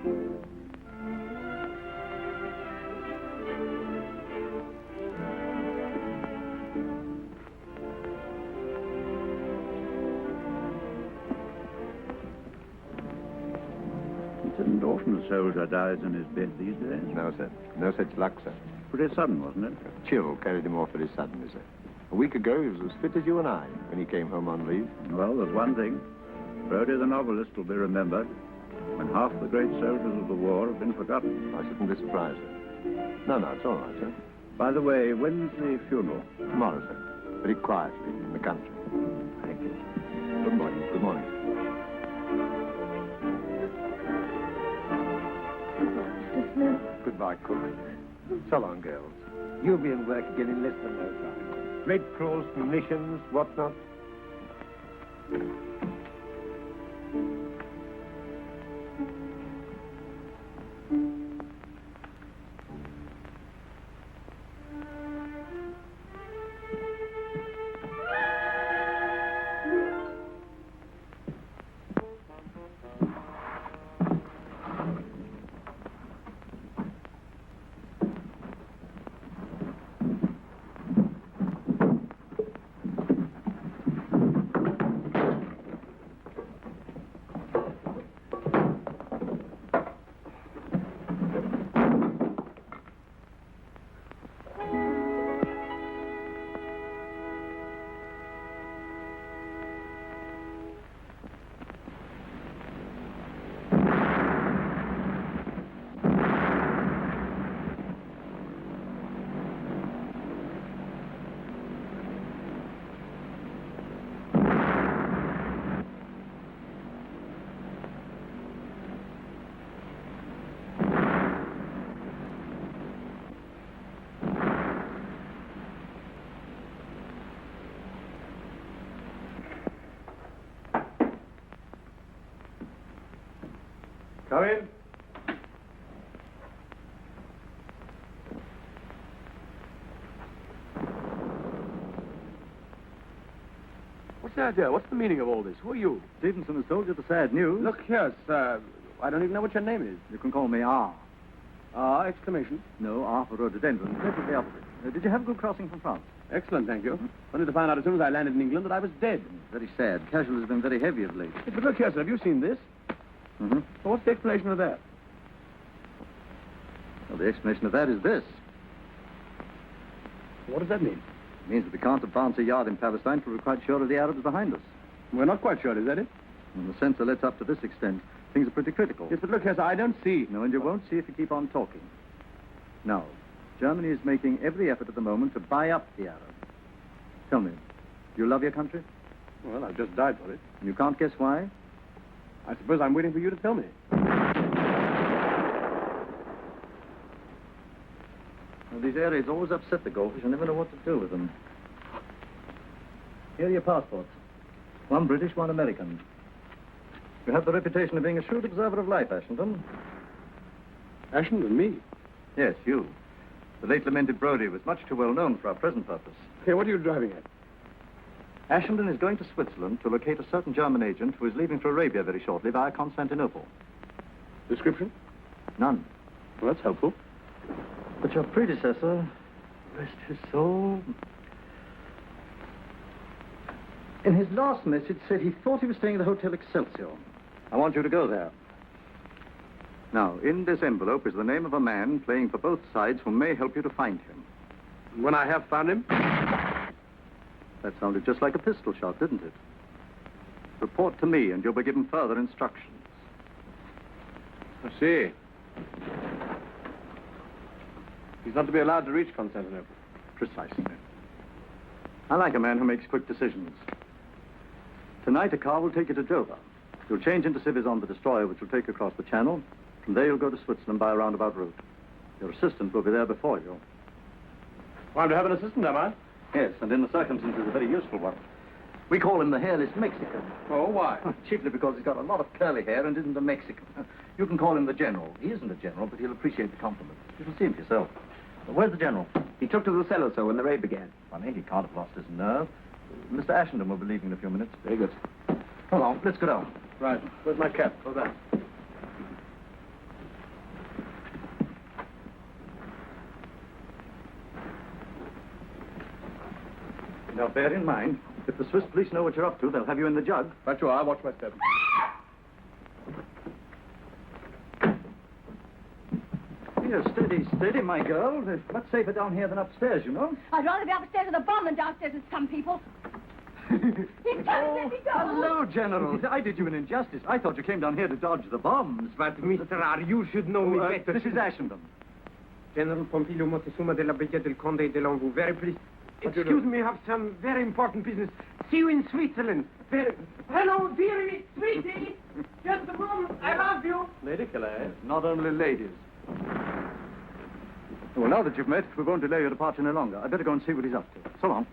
It isn't often a soldier dies in his bed these days. No, sir. No such luck, sir. Pretty sudden, wasn't it? A chill carried him off very suddenly, sir. A week ago, he was as fit as you and I when he came home on leave. Well, there's one thing. Brody the novelist will be remembered when half the great soldiers of the war have been forgotten. I shouldn't be surprised, sir. No, it's all right, sir. By the way, when's the funeral? Tomorrow, sir. Very quietly in the country. Thank you. Good morning. Good morning. Goodbye, Cook. So long, girls. You'll be in work again in less than no time. Red Cross, munitions, whatnot. Come in. What's the idea? What's the meaning of all this? Who are you? Stevenson has told you the sad news. Look here, sir. I don't even know what your name is. You can call me R. Exclamation. No, R for rhododendron. Perfectly the opposite. Did you have a good crossing from France? Excellent, thank you. Only to find out as soon as I landed in England that I was dead. Very sad. Casualties have been very heavy of late. But look here, sir. Have you seen this? Mm-hmm. Well, what's the explanation of that? Well, the explanation of that is this. What does that mean? It means that we can't advance a yard in Palestine till we're quite sure of the Arabs behind us. We're not quite sure, is that it? And the censor lets up to this extent. Things are pretty critical. Yes, but look here, sir. I don't see. No, and you won't see if you keep on talking. Now, Germany is making every effort at the moment to buy up the Arabs. Tell me, do you love your country? Well, I've just died for it. And you can't guess why? I suppose I'm waiting for you to tell me. Well, these air raids always upset the goldfish. You never know what to do with them. Here are your passports. One British, one American. You have the reputation of being a shrewd observer of life, Ashington. Ashington, me? Yes, you. The late lamented Brodie was much too well known for our present purpose. Hey, what are you driving at? Ashington is going to Switzerland to locate a certain German agent who is leaving for Arabia very shortly via Constantinople. Description? None. Well, that's helpful. But your predecessor, rest his soul, in his last message said he thought he was staying at the Hotel Excelsior. I want you to go there. Now, in this envelope is the name of a man playing for both sides who may help you to find him. When I have found him? That sounded just like a pistol shot, didn't it? Report to me, and you'll be given further instructions. I see. He's not to be allowed to reach Constantinople. Precisely. I like a man who makes quick decisions. Tonight, a car will take you to Dover. You'll change into civvies on the destroyer, which will take you across the channel. From there, you'll go to Switzerland by a roundabout route. Your assistant will be there before you. Well, I'm to have an assistant, am I? Yes, and in the circumstances, a very useful one. We call him the hairless Mexican. Oh, why? Chiefly because he's got a lot of curly hair and isn't a Mexican. You can call him the General. He isn't a general, but he'll appreciate the compliment. You shall see him for yourself. Where's the General? He took to the cellar, sir, when the raid began. Funny, he can't have lost his nerve. Mr. Ashington will be leaving in a few minutes. Very good. Hold on, let's go down. Right. Where's my cap? Go there. Now, bear in mind, if the Swiss police know what you're up to, they'll have you in the jug. Right you are. I'll watch my step. Here, steady, steady, my girl. It's much safer down here than upstairs, you know. I'd rather be upstairs with a bomb than downstairs with some people. He's trying to let me go. Hello, General. I did you an injustice. I thought you came down here to dodge the bombs. But, Mr. R., you should know me better. This is Ashenden. General Pompilio Montezuma de la Brigade del Conde de Longu. Very pleased. Excuse me, I have some very important business. See you in Switzerland. Hello, dearie, sweetie. Just a moment. I love you. Lady Killer. Not only ladies. Well, now that you've met, we won't delay your departure any longer. I'd better go and see what he's up to. So long.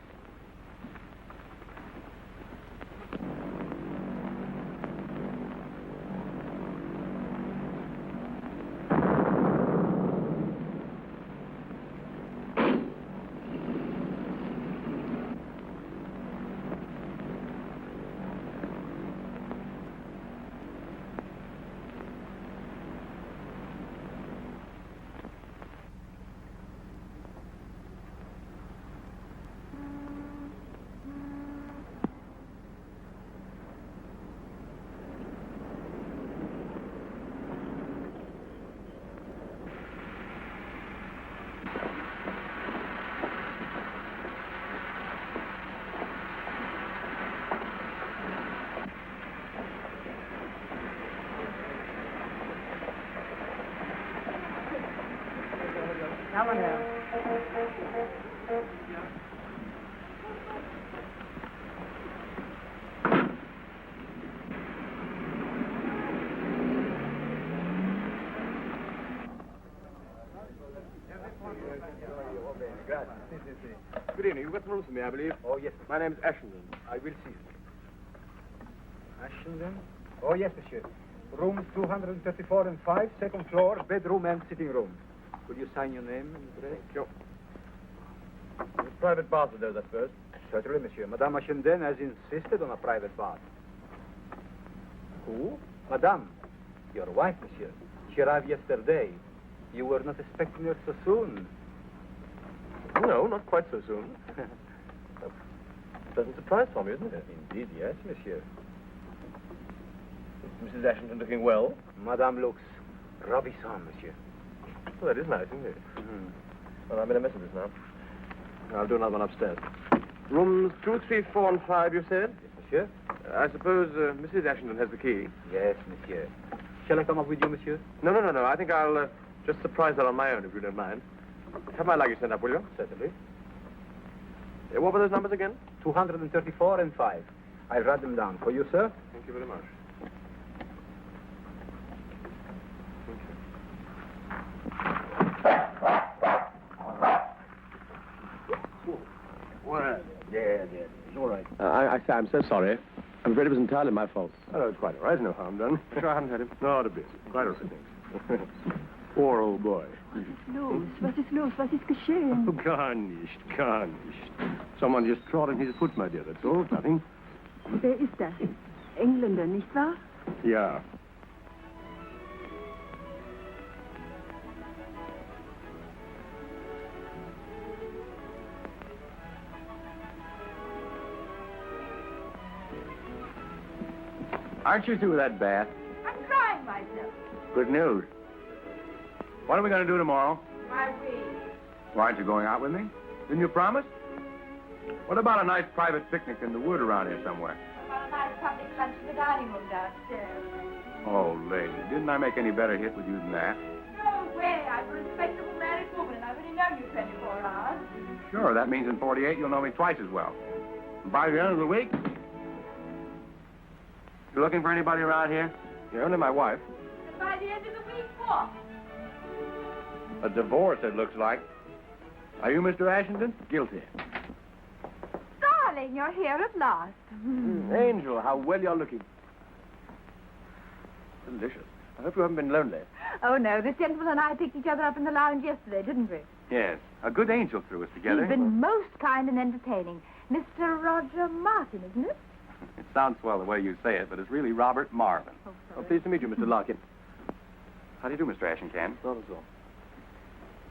Good evening. You've got some rooms for me, I believe. Oh, yes. My name's Ashenden. I will see you. Ashenden? Oh, yes, monsieur. Rooms 234 and 5, second floor, bedroom and sitting room. Will you sign your name and address? Sure. Private bath will do that first. Certainly, monsieur. Madame Ashenden has insisted on a private bath. Who? Madame. Your wife, monsieur. She arrived yesterday. You were not expecting her so soon. No, not quite so soon. Pleasant surprise for me, isn't it? Indeed, yes, monsieur. Is Mrs. Ashenden looking well? Madame looks ravissant, monsieur. Well, that is nice, isn't it? Mm-hmm. Well, I made a mess of this now. I'll do another one upstairs. Rooms 2, 3, 4, and 5, you said? Yes, monsieur. I suppose Mrs. Ashenden has the key. Yes, monsieur. Shall I come up with you, monsieur? No. I think I'll just surprise her on my own, if you don't mind. Have my luggage sent up, will you? Certainly. What were those numbers again? 234 and 5. I'll write them down. For you, sir? Thank you very much. Well, yeah. It's all right. I'm so sorry. I'm afraid it was entirely my fault. Oh, it's quite all right. No harm done. Sure, I haven't had him. Not a bit. Quite all right, thanks. Poor old boy. Was ist los? Was ist geschehen? Oh, gar nicht. Someone just trod on his foot, my dear. That's all. Nothing. Wer ist das? Engländer, nicht wahr? Yeah. Aren't you through with that bath? I'm trying myself. Good news. What are we going to do tomorrow? My way. Why aren't you going out with me? Didn't you promise? What about a nice private picnic in the wood around here somewhere? About a nice public lunch in the dining room downstairs. Oh, lady, didn't I make any better hit with you than that? No way. I'm a respectable married woman, and I've only known you 24 hours. Sure, that means in 48 you'll know me twice as well. And by the end of the week, you looking for anybody around here? You're only my wife. And by the end of the week, what? A divorce, it looks like. Are you Mr. Ashenden? Guilty. Darling, you're here at last. Angel, how well you're looking. Delicious. I hope you haven't been lonely. Oh, no. This gentleman and I picked each other up in the lounge yesterday, didn't we? Yes. A good angel threw us together. He's been most kind and entertaining. Mr. Roger Martin, isn't it? It sounds swell the way you say it, but it's really Robert Marvin. Oh, sorry. Well, pleased to meet you, Mr. Larkin. How do you do, Mr. Ashencan? Not at all.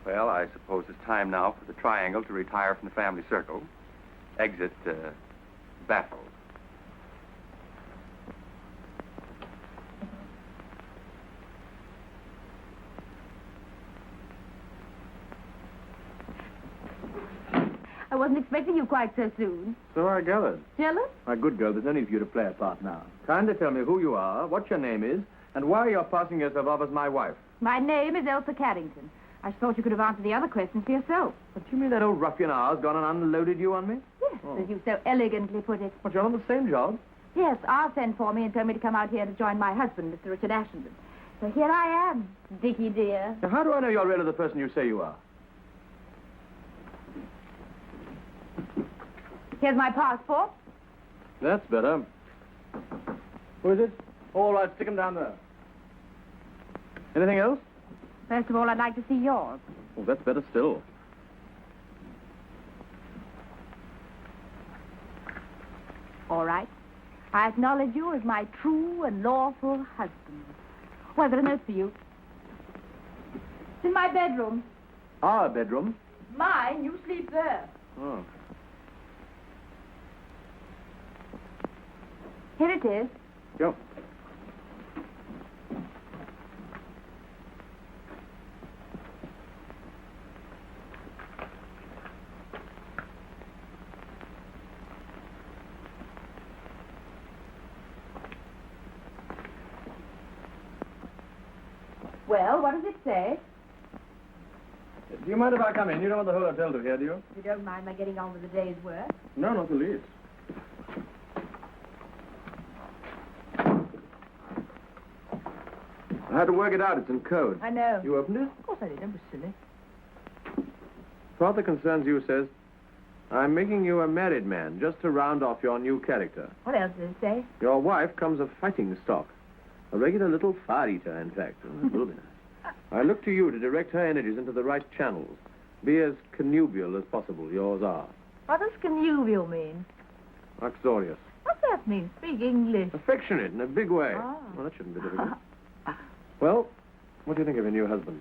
Well, I suppose it's time now for the triangle to retire from the family circle. Exit, baffled. I wasn't expecting you quite so soon. So I gathered. Jealous? My good girl, there's no need for you to play a part now. Kindly tell me who you are, what your name is, and why you're passing yourself off as my wife. My name is Elsa Carrington. I thought you could have answered the other questions for yourself. But you mean that old ruffian R's gone and unloaded you on me? Yes, as you so elegantly put it. But you're on the same job. Yes, R sent for me and told me to come out here to join my husband, Mr. Richard Ashenden. So here I am, Dickie dear. Now, how do I know you're really the person you say you are? Here's my passport. That's better. Who is it? All right, stick him down there. Anything else? First of all, I'd like to see yours. Oh, that's better still. All right. I acknowledge you as my true and lawful husband. Oh, I've got a note for you. It's in my bedroom. Our bedroom? Mine, you sleep there. Oh. Here it is. Go. Well, what does it say? Do you mind if I come in? You don't want the whole hotel to hear, do you? If you don't mind my getting on with the day's work. No, not the least. I had to work it out. It's in code. I know. You opened it? Of course I did. Don't be silly. Part that concerns you says, I'm making you a married man just to round off your new character. What else does it say? Your wife comes of fighting stock. A regular little fire-eater, in fact. That will be nice. I look to you to direct her energies into the right channels. Be as connubial as possible. Yours are. What does connubial mean? Uxorious. What's that mean? Speak English. Affectionate in a big way. Ah. Well, that shouldn't be difficult. Well, what do you think of your new husband?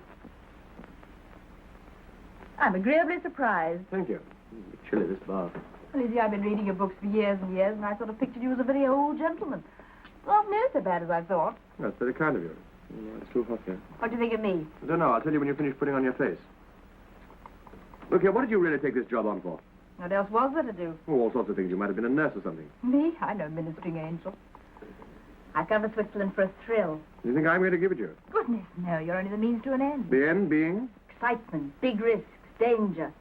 I'm agreeably surprised. Thank you. Chilly, this bath. Well, you see, I've been reading your books for years and years, and I sort of pictured you as a very old gentleman. Not near so bad as I thought. That's very kind of you. It's too hot here. What do you think of me? I don't know. I'll tell you when you finish putting on your face. Look here, what did you really take this job on for? What else was there to do? Oh, all sorts of things. You might have been a nurse or something. Me? I'm no ministering angel. I've come to Switzerland for a thrill. You think I'm going to give it you? Goodness, no. You're only the means to an end. The end being? Excitement, big risks, danger.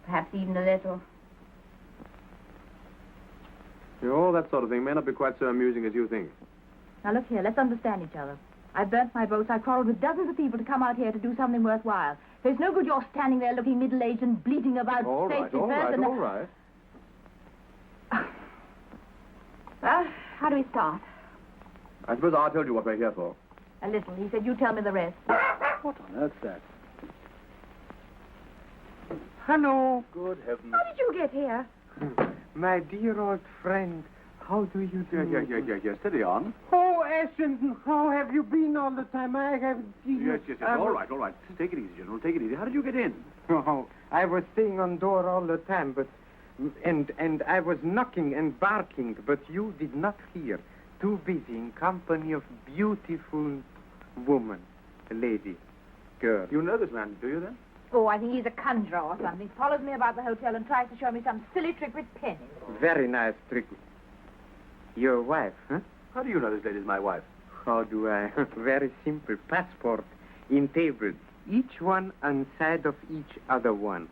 Perhaps even a little. All that sort of thing may not be quite so amusing as you think. Now, look here. Let's understand each other. I've burnt my boats. I've quarreled with dozens of people to come out here to do something worthwhile. There's no good you're standing there looking middle-aged and bleating about All right, safety all first right, and... all right. Well, how do we start? I suppose I told you what we're here for. A little. He said you tell me the rest. What on earth's that? Hello, Good heavens. How did you get here? my dear old friend. How do you do? Yeah. Steady on. Oh, Ashenden, how have you been all the time? I haven't seen you. Yes. All right. Take it easy, General. Take it easy. How did you get in? Oh, I was staying on door all the time, but... And I was knocking and barking, but you did not hear. Too busy in company of beautiful woman, lady, girl. You know this man, do you then? Oh, I think he's a conjurer or something. Follows me about the hotel and tries to show me some silly trick with pennies. Very nice trick. Your wife, huh? How do you know this lady's my wife? How do I? Very simple. Passport in table. Each one on side of each other one.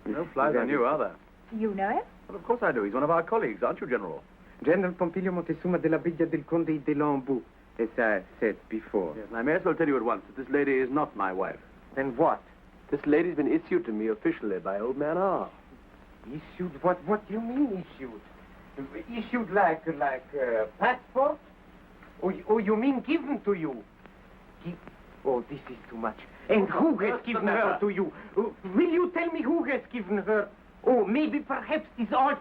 No flies on you, are there? You know him? Well, of course I do. He's one of our colleagues, aren't you, General? General Pompilio Montezuma de la Villa del Conde de l'Embout, as I said before. Yes, and I may as well tell you at once that this lady is not my wife. Then what? This lady's been issued to me officially by old man R. Issued? What do you mean issued? Issued like passport? Or you mean given to you? Oh, this is too much. And who has given her to you? Will you tell me who has given her? Oh, maybe perhaps this old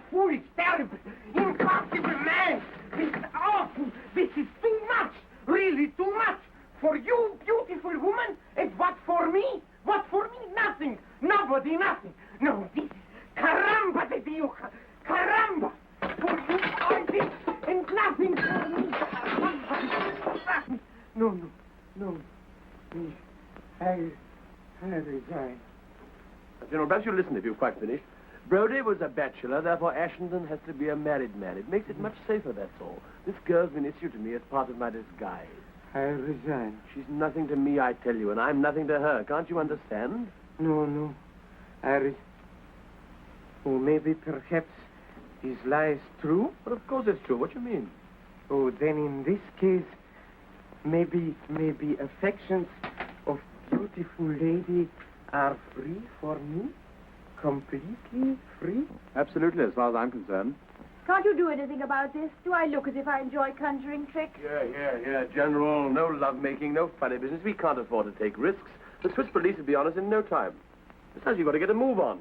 foolish, terrible, impossible man. This awful, this is too much. Really too much. For you, beautiful woman, and what for me? What for me? Nothing. Nobody, nothing. No, this is correct. I resign. General, perhaps you'll listen if you've quite finished. Brody was a bachelor, therefore Ashenden has to be a married man. It makes it much safer, that's all. This girl's been issued to me as part of my disguise. I resign. She's nothing to me, I tell you, and I'm nothing to her. Can't you understand? No. Oh, maybe, perhaps, his lie is true? But of course it's true. What do you mean? Oh, then in this case, maybe affections of beautiful lady are free for me? Completely free? Absolutely, as far as I'm concerned. Can't you do anything about this? Do I look as if I enjoy conjuring tricks? Yeah, General. No lovemaking, no funny business. We can't afford to take risks. The Swiss police will be on us in no time. Besides, you've got to get a move on.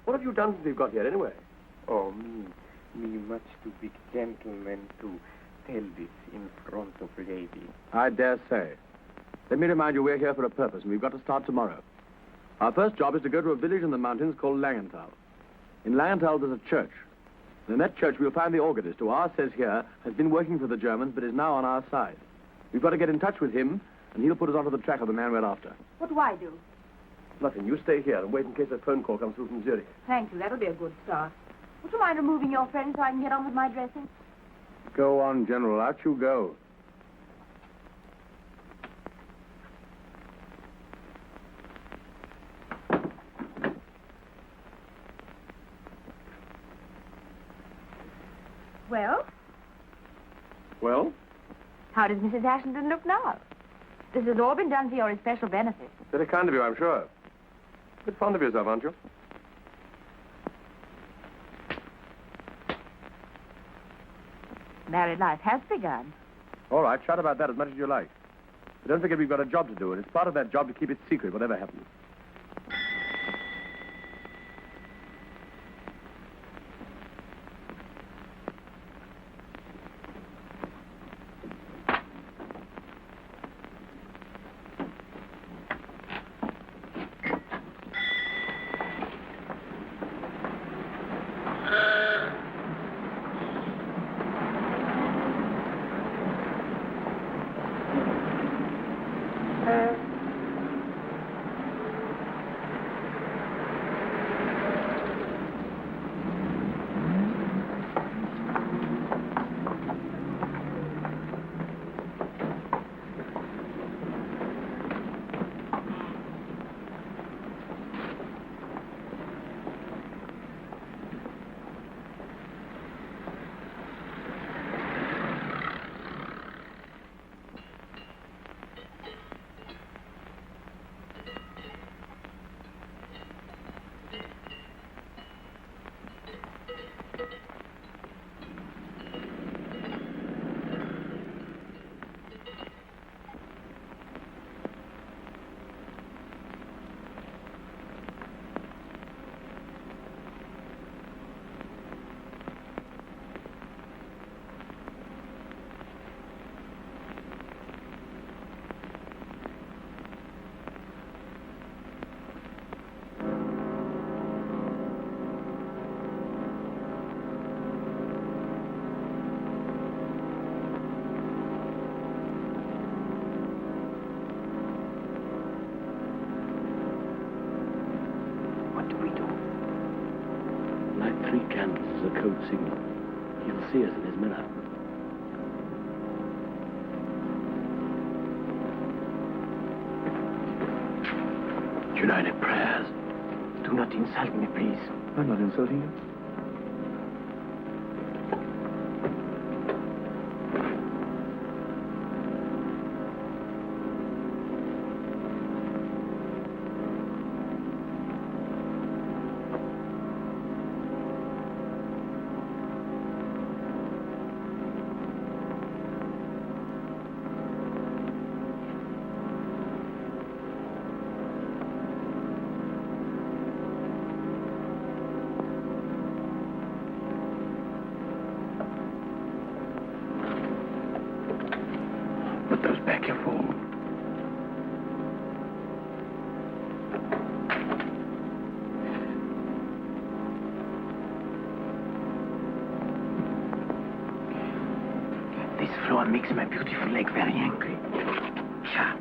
What have you done since we've got here, anyway? Oh, me much too big gentleman to tell this in front of lady. I dare say. Let me remind you, we're here for a purpose, and we've got to start tomorrow. Our first job is to go to a village in the mountains called Langenthal. In Langenthal, there's a church. And in that church, we'll find the organist, who ours says here has been working for the Germans, but is now on our side. We've got to get in touch with him, and he'll put us onto the track of the man we're after. What do I do? Nothing. You stay here and wait in case a phone call comes through from Zurich. Thank you. That'll be a good start. Would you mind removing your friend so I can get on with my dressing? Go on, General. Out you go. Well, Well? how does Mrs. Ashenden look now? This has all been done for your especial benefit. Very kind of you, I'm sure. A bit fond of yourself, aren't you? Married life has begun. All right, shout about that as much as you like. But don't forget we've got a job to do, and it's part of that job to keep it secret, whatever happens. Candles as a code signal. He'll see us in his mirror. United prayers. Do not insult me, please. I'm not insulting you. Put those back, you fool. This floor makes my beautiful leg very angry. Sure.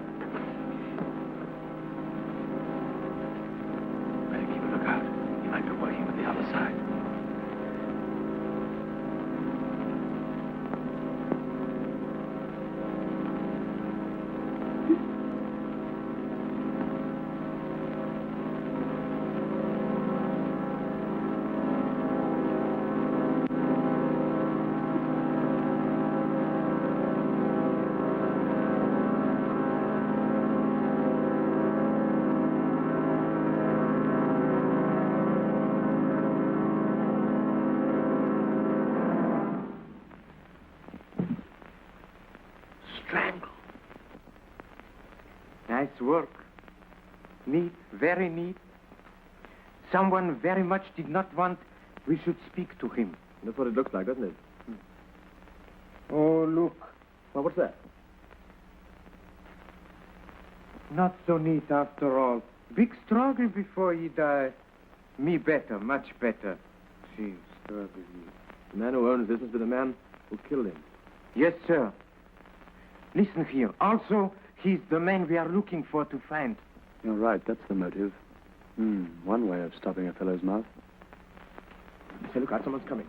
Nice work. Neat, very neat. Someone very much did not want we should speak to him. That's what it looks like, doesn't it? Oh, look. Well, what's that? Not so neat after all. Big struggle before he died. Me better, much better. She struggled. The man who owns business with the man who killed him. Yes, sir. Listen here. Also, he's the man we are looking for to find. You're right, that's the motive. One way of stopping a fellow's mouth. Say, look out, someone's coming.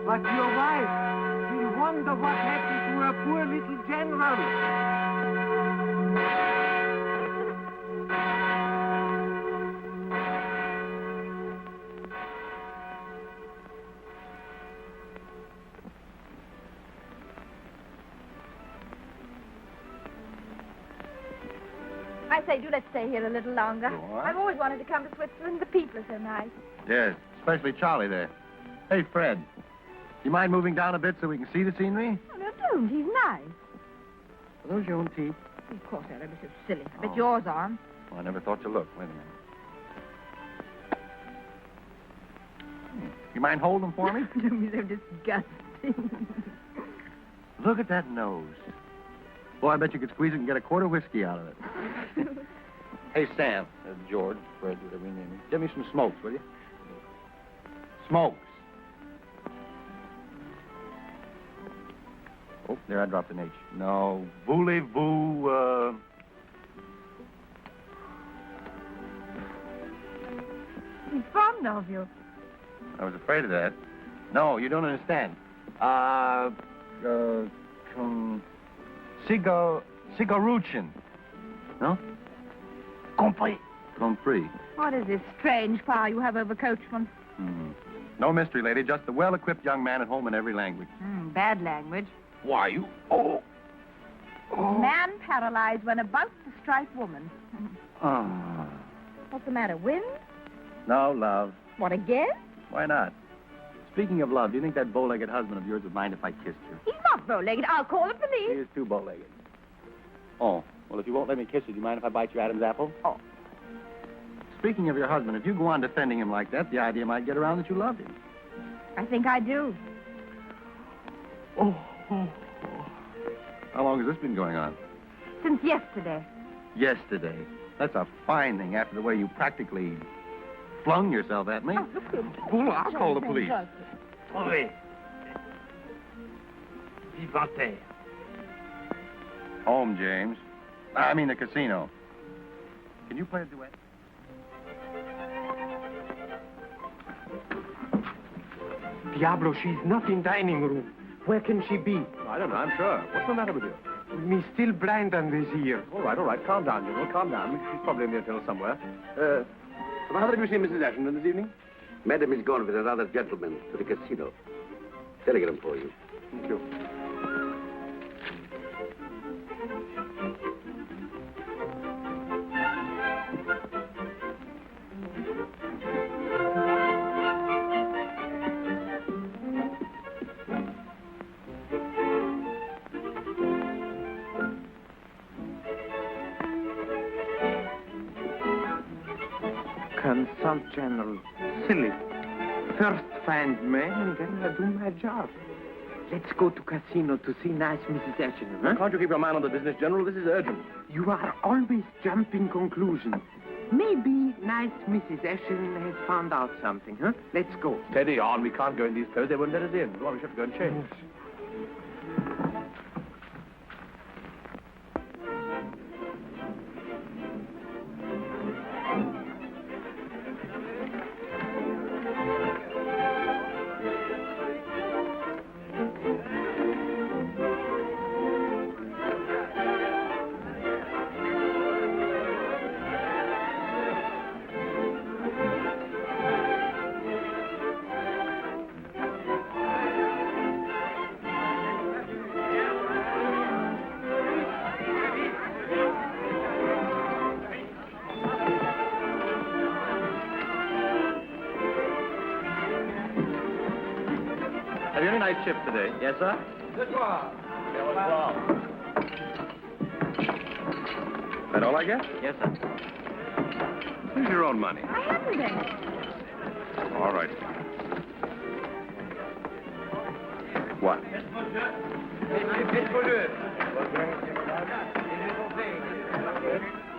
But your wife, she'll wonder what happened to her poor little general. I say, do let's stay here a little longer. I've always wanted to come to Switzerland. The people are so nice. Yes, especially Charlie there. Hey, Fred, you mind moving down a bit so we can see the scenery? Oh, no, don't. He's nice. Are those your own teeth? Of course, they're ever so silly. I bet yours aren't. Well, I never thought to look. Wait a minute. You mind holding them for me? Don't be so disgusting. Look at that nose. Boy, I bet you could squeeze it and get a quart of whiskey out of it. Hey, Sam, George, Fred, whatever you name me. Give me some smokes, will you? Smokes. Oh, there, I dropped an H. No, voulez-vous, He's fond of you. I was afraid of that. No, you don't understand. Cigaruchin. No? Compris. Compris. What is this strange power you have over coachmen? No mystery, lady. Just a well-equipped young man at home in every language. Bad language. Why, you... Oh. Man paralyzed when about to strike woman. Ah. What's the matter, wind? No, love. What, again? Why not? Speaking of love, do you think that bow-legged husband of yours would mind if I kissed you? He's not bow-legged. I'll call the He police. is too bow-legged. Oh, well, if you won't let me kiss you, do you mind if I bite your Adam's apple? Oh. Speaking of your husband, if you go on defending him like that, the idea might get around that you love him. I think I do. Oh. How long has this been going on? Since yesterday. Yesterday. That's a fine thing after the way you practically flung yourself at me. Oh, look here. Well, I'll call the police. Trouvez. Vivante. Home, James. I mean the casino. Can you play a duet? Diablo, she's not in dining room. Where can she be? I don't know, I'm sure. What's the matter with you? Me still blind on this ear. All right. Calm down, General. Calm down. She's probably in the hotel somewhere. How have you seen Mrs. Ashton this evening? Madam is gone with another gentleman to the casino. Telegram for you. Thank you. Consult, General. Silly. First find man, and then I do my job. Let's go to casino to see nice Mrs. Ashton, huh? Can't you keep your mind on the business, General? This is urgent. You are always jumping conclusions. Maybe nice Mrs. Ashton has found out something, huh? Let's go. Steady on. We can't go in these clothes. They won't let us in. Well, we should have to go and change. Have you any night shift today? Yes, sir. That all I get? Yes, sir. Here's your own money. I haven't any. All right. What?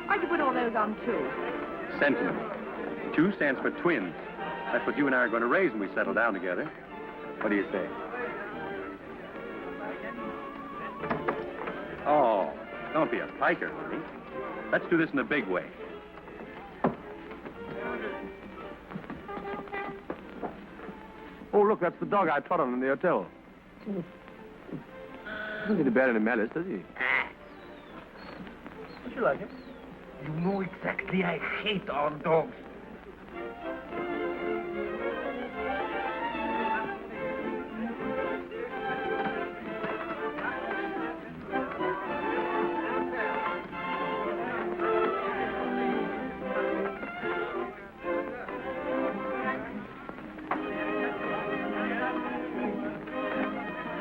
Why'd you put all those on two? Sentiment. 2 stands for twins. That's what you and I are going to raise when we settle down together. What do you say? Oh, don't be a piker, honey. Let's do this in a big way. Oh, look, that's the dog I trod on in the hotel. Doesn't seem to bear any malice, does he? Don't you like him? You know exactly I hate our dogs.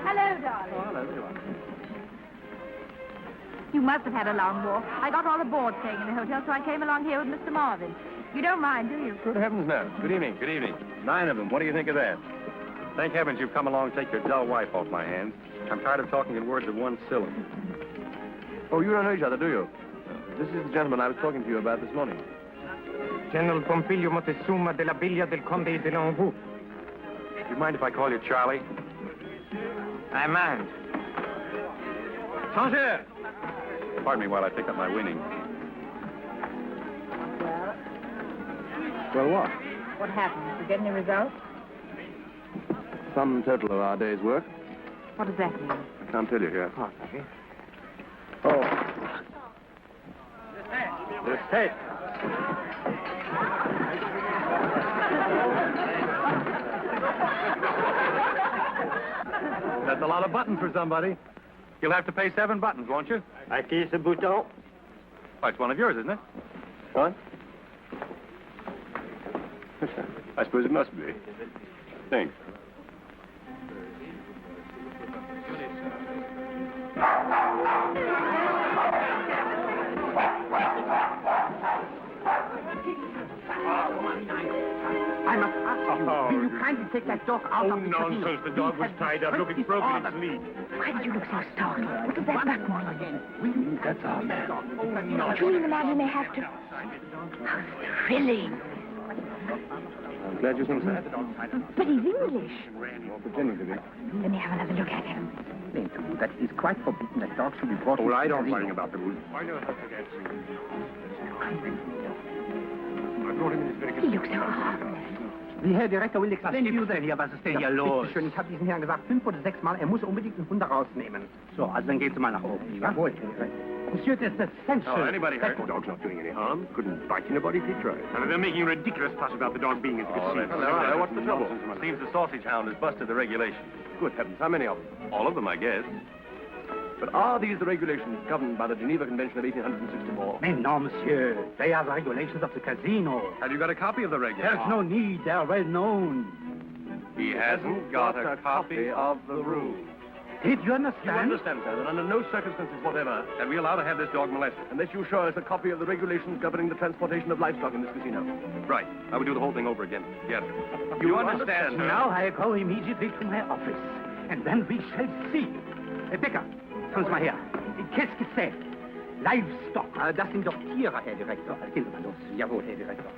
Hello, darling. Oh, hello, there you are. You must have had a long walk. I got all aboard staying in the hotel, so I came along here with Mr. Marvin. You don't mind, do you? Good heavens, no. Good evening, good evening. 9 of them. What do you think of that? Thank heavens you've come along to take your dull wife off my hands. I'm tired of talking in words of one syllable. Oh, you don't know each other, do you? This is the gentleman I was talking to you about this morning. General Pompilio Montezuma della Villa del Conde de l'Anjou. Do you mind if I call you Charlie? I mind. Changeur! Pardon me while I pick up my winnings. Well, what? What happened? Did you get any results? Sum total of our day's work. What does that mean? I can't tell you here. Oh, okay. Oh. The state. That's a lot of buttons for somebody. You'll have to pay 7 buttons, won't you? À qui ce bouton? Oh, it's one of yours, isn't it? What? What's that? I suppose it must be. Thanks. I must ask you, will you kindly take that dog out of the nonsense. The dog was tied up. Look, it's broken its lead. Why did you look so startled? What does that mean? again? That's our man. What do you mean the man who may have to... How thrilling. I'm glad you think so. But he's English. Or pretending to be. Let me have another look at him. Explain to you that it is quite forbidden that dogs should be brought... Well, I don't worry about the rules. I know how to get I brought him in this very He looks so harmless. Die Herr Direktor will explain to you then. Was ist denn hier los? Schön, ich habe diesen Herrn gesagt 5 oder 6 Mal, er muss unbedingt den Hund rausnehmen. So, also dann gehen Sie mal nach oben. Ja? Jawohl, Herr Direktor. Monsieur, it is essential. Oh, anybody hurt? The dog's not doing any harm. Couldn't bite anybody if he tried. And they're making a ridiculous fuss about the dog being in the casino. What's the trouble? Seems the sausage hound has busted the regulations. Good heavens, how many of them? All of them, I guess. But are these the regulations governed by the Geneva Convention of 1864? Mais non, monsieur. They are the regulations of the casino. Have you got a copy of the regulations? There's no need. They are well known. He hasn't got a copy of the rules. Did you You understand? understand, sir, that under no circumstances whatever Can we allow to have this dog molested? unless you show us a copy of the regulations governing the transportation of livestock in this casino. Right. I would do the whole thing over again. Yes. You understand, sir? Now I go immediately to my office. And then we shall see. Becker, kommen Sie mal her. Qu'est-ce que c'est? Livestock. Das sind doch Tiere, Herr Direktor. Gehen Sie mal los. Jawohl, Herr Direktor.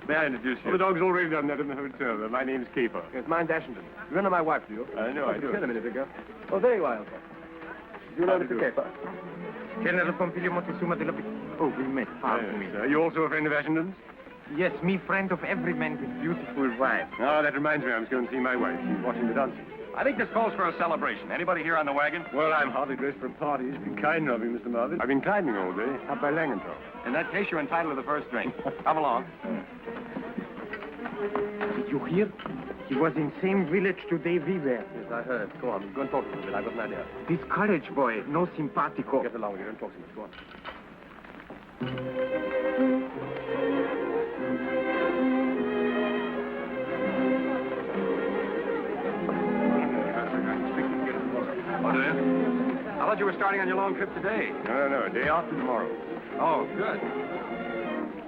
May I introduce you? Well, the dog's already done that in the hotel. My name's Caper. Yes, mine's Ashenden. You know my wife, do you? I know, I do. Killed a minute ago. Oh, there you are, Uncle. Do you know Mr. Caper? General Pompilio Montezuma de la... Oh, we met. Pardon me. Are you also a friend of Ashenden's? Yes, me friend of every man with beautiful wife. Oh, that reminds me, I was going to see my wife. She's watching the dancing. I think this calls for a celebration. Anybody here on the wagon? Well, I'm hardly dressed for a party. It's been kind of you, Mr. Marvin. I've been climbing all day, up by Langenthal. In that case, you're entitled to the first drink. Come along. Did you hear? He was in same village today we were. Yes, I heard. Go on. Go and talk to him a bit. I've got an idea. This college boy, no simpatico. Get along with you. Don't talk so much. Go on. Oh, do you? I thought you were starting on your long trip today. No, day after tomorrow. Oh, good.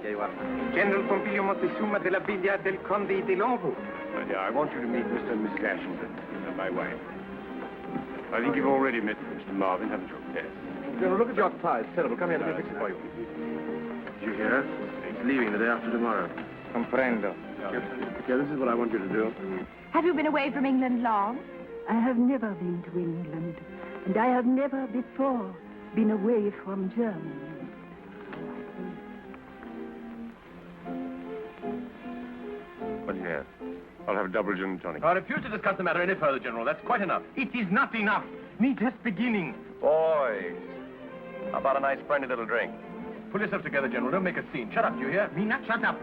Here you are. General Pompilio Montezuma de la Villa del Conde de Longo. Yeah, I want you to meet Mr. and Mrs. Ashenden and my wife. I think you've already met Mr. Marvin, haven't you? Yes. General, look at your tie. It's terrible. Come here. Let me fix it for you. Did you hear? He's leaving the day after tomorrow. Comprendo. Yeah, this is what I want you to do. Have you been away from England long? I have never been to England, and I have never before been away from Germany. What do you have? I'll have a double gin and tonic. I refuse to discuss the matter any further, General. That's quite enough. It is not enough. Me just beginning. Boys, how about a nice friendly little drink? Pull yourself together, General. Don't make a scene. Shut up, do you hear? Me not shut up.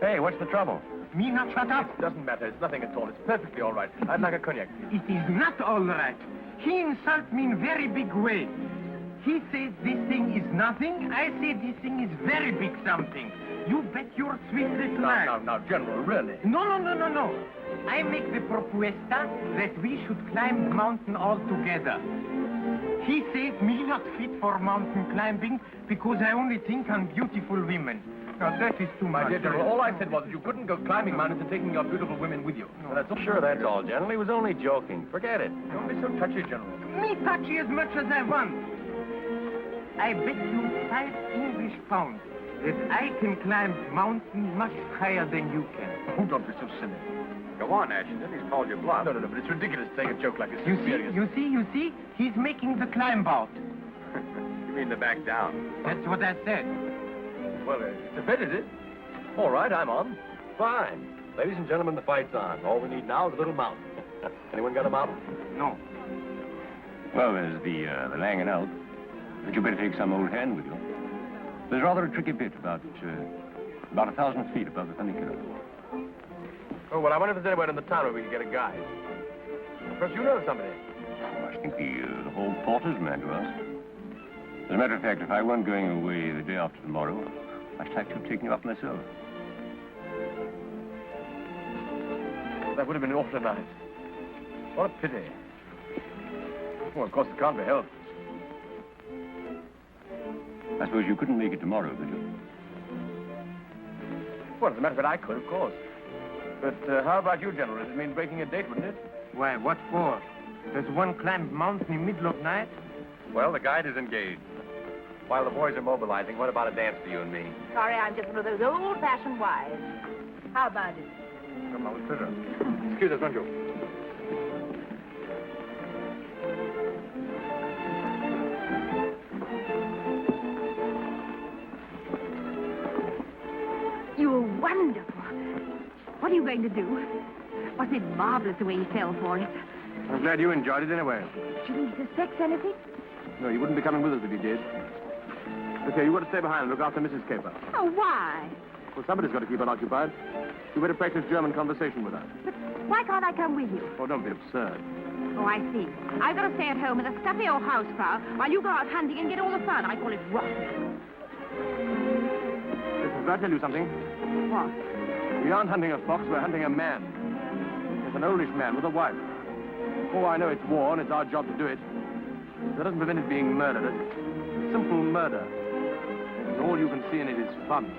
Hey, what's the trouble? Me not shut up. It doesn't matter. It's nothing at all. It's perfectly all right. I'd like a cognac. It is not all right. He insult me in very big way. He says this thing is nothing. I say this thing is very big something. You bet your sweet little life. Now, General, really? No. I make the propuesta that we should climb the mountain all together. He says me not fit for mountain climbing because I only think on beautiful women. Now, that is too much. My dear General, all I said was that you couldn't go climbing mountains and taking your beautiful women with you. No, that's all, General. He was only joking. Forget it. Don't be so touchy, General. Me touchy as much as I want. I bet you 5 English pounds that I can climb mountain much higher than you can. Oh, don't be so silly. Go on, Ashenden. He's called you bluff. No, but it's ridiculous to take a joke like this. You see? He's making the climb out. You mean the back down? That's what I said. Well, it's a bet, is it? All right, I'm on. Fine. Ladies and gentlemen, the fight's on. All we need now is a little mountain. Anyone got a mountain? No. Well, there's the laying it out. But you better take some old hand with you. There's rather a tricky bit about 1,000 feet above the funicular. Oh, well, I wonder if there's anywhere in the town where we can get a guide. Perhaps you know somebody. Oh, I think the whole porter's man to ask. As a matter of fact, if I weren't going away the day after tomorrow, I should have to have taken you up myself. That would have been awfully nice. What a pity. Well, of course, it can't be helped. I suppose you couldn't make it tomorrow, could you? Well, as a matter of fact, I could, of course. But how about you, General? It'd mean breaking a date, wouldn't it? Why, what for? Does one climb mountain in middle of night? Well, the guide is engaged. While the boys are mobilizing, what about a dance for you and me? Sorry, I'm just one of those old-fashioned wives. How about it? Come on, with pleasure. Excuse us, won't you? You were wonderful. What are you going to do? Wasn't it marvelous the way he fell for it? I'm glad you enjoyed it anyway. Should he suspect anything? No, you wouldn't be coming with us if you did. Look here, you got to stay behind and look after Mrs. Caper. Oh, why? Well, somebody's got to keep her occupied. You better practice German conversation with her. But why can't I come with you? Oh, don't be absurd. Oh, I see. I've got to stay at home with a stuffy old housefrau while you go out hunting and get all the fun. I call it rot. Listen, can I tell you something? What? We aren't hunting a fox, we're hunting a man. It's an oldish man with a wife. Oh, I know it's war and it's our job to do it. That doesn't prevent it being murder. It's simple murder. And all you can see in it is fun.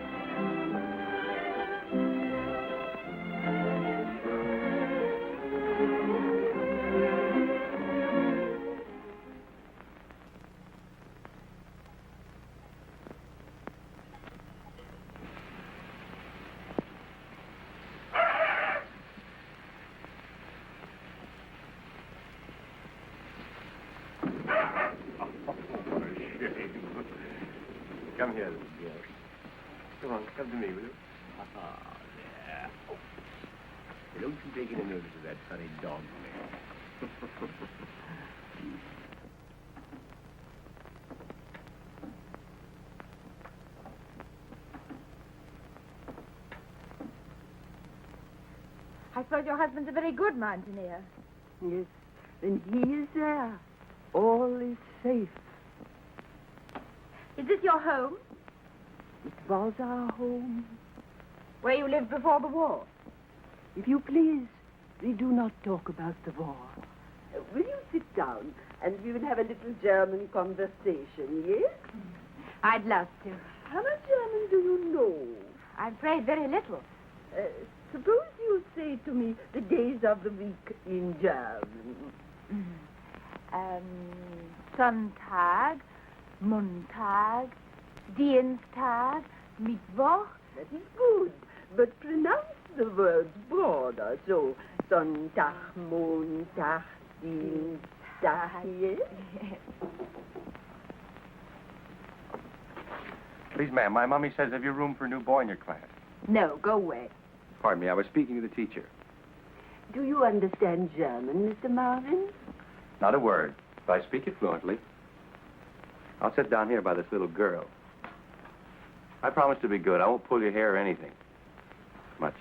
Come here, little girl. Come on, come to me, will you? Yeah. Hey, don't you take any notice of that funny dog there. I suppose your husband's a very good mountaineer. Yes, when he is there, all is safe. Is this your home? It was our home. Where you lived before the war? If you please, we do not talk about the war. Will you sit down and we will have a little German conversation, yes? I'd love to. How much German do you know? I'm afraid very little. Suppose you say to me the days of the week in German. Sonntag, Montag, Dienstag, Mittwoch. That is good, but pronounce the words broader, so Sonntag, Montag, Dienstag, yes? Please, ma'am, my mommy says have you room for a new boy in your class? No, go away. Pardon me, I was speaking to the teacher. Do you understand German, Mr. Marvin? Not a word, but I speak it fluently. I'll sit down here by this little girl. I promise to be good. I won't pull your hair or anything. Much.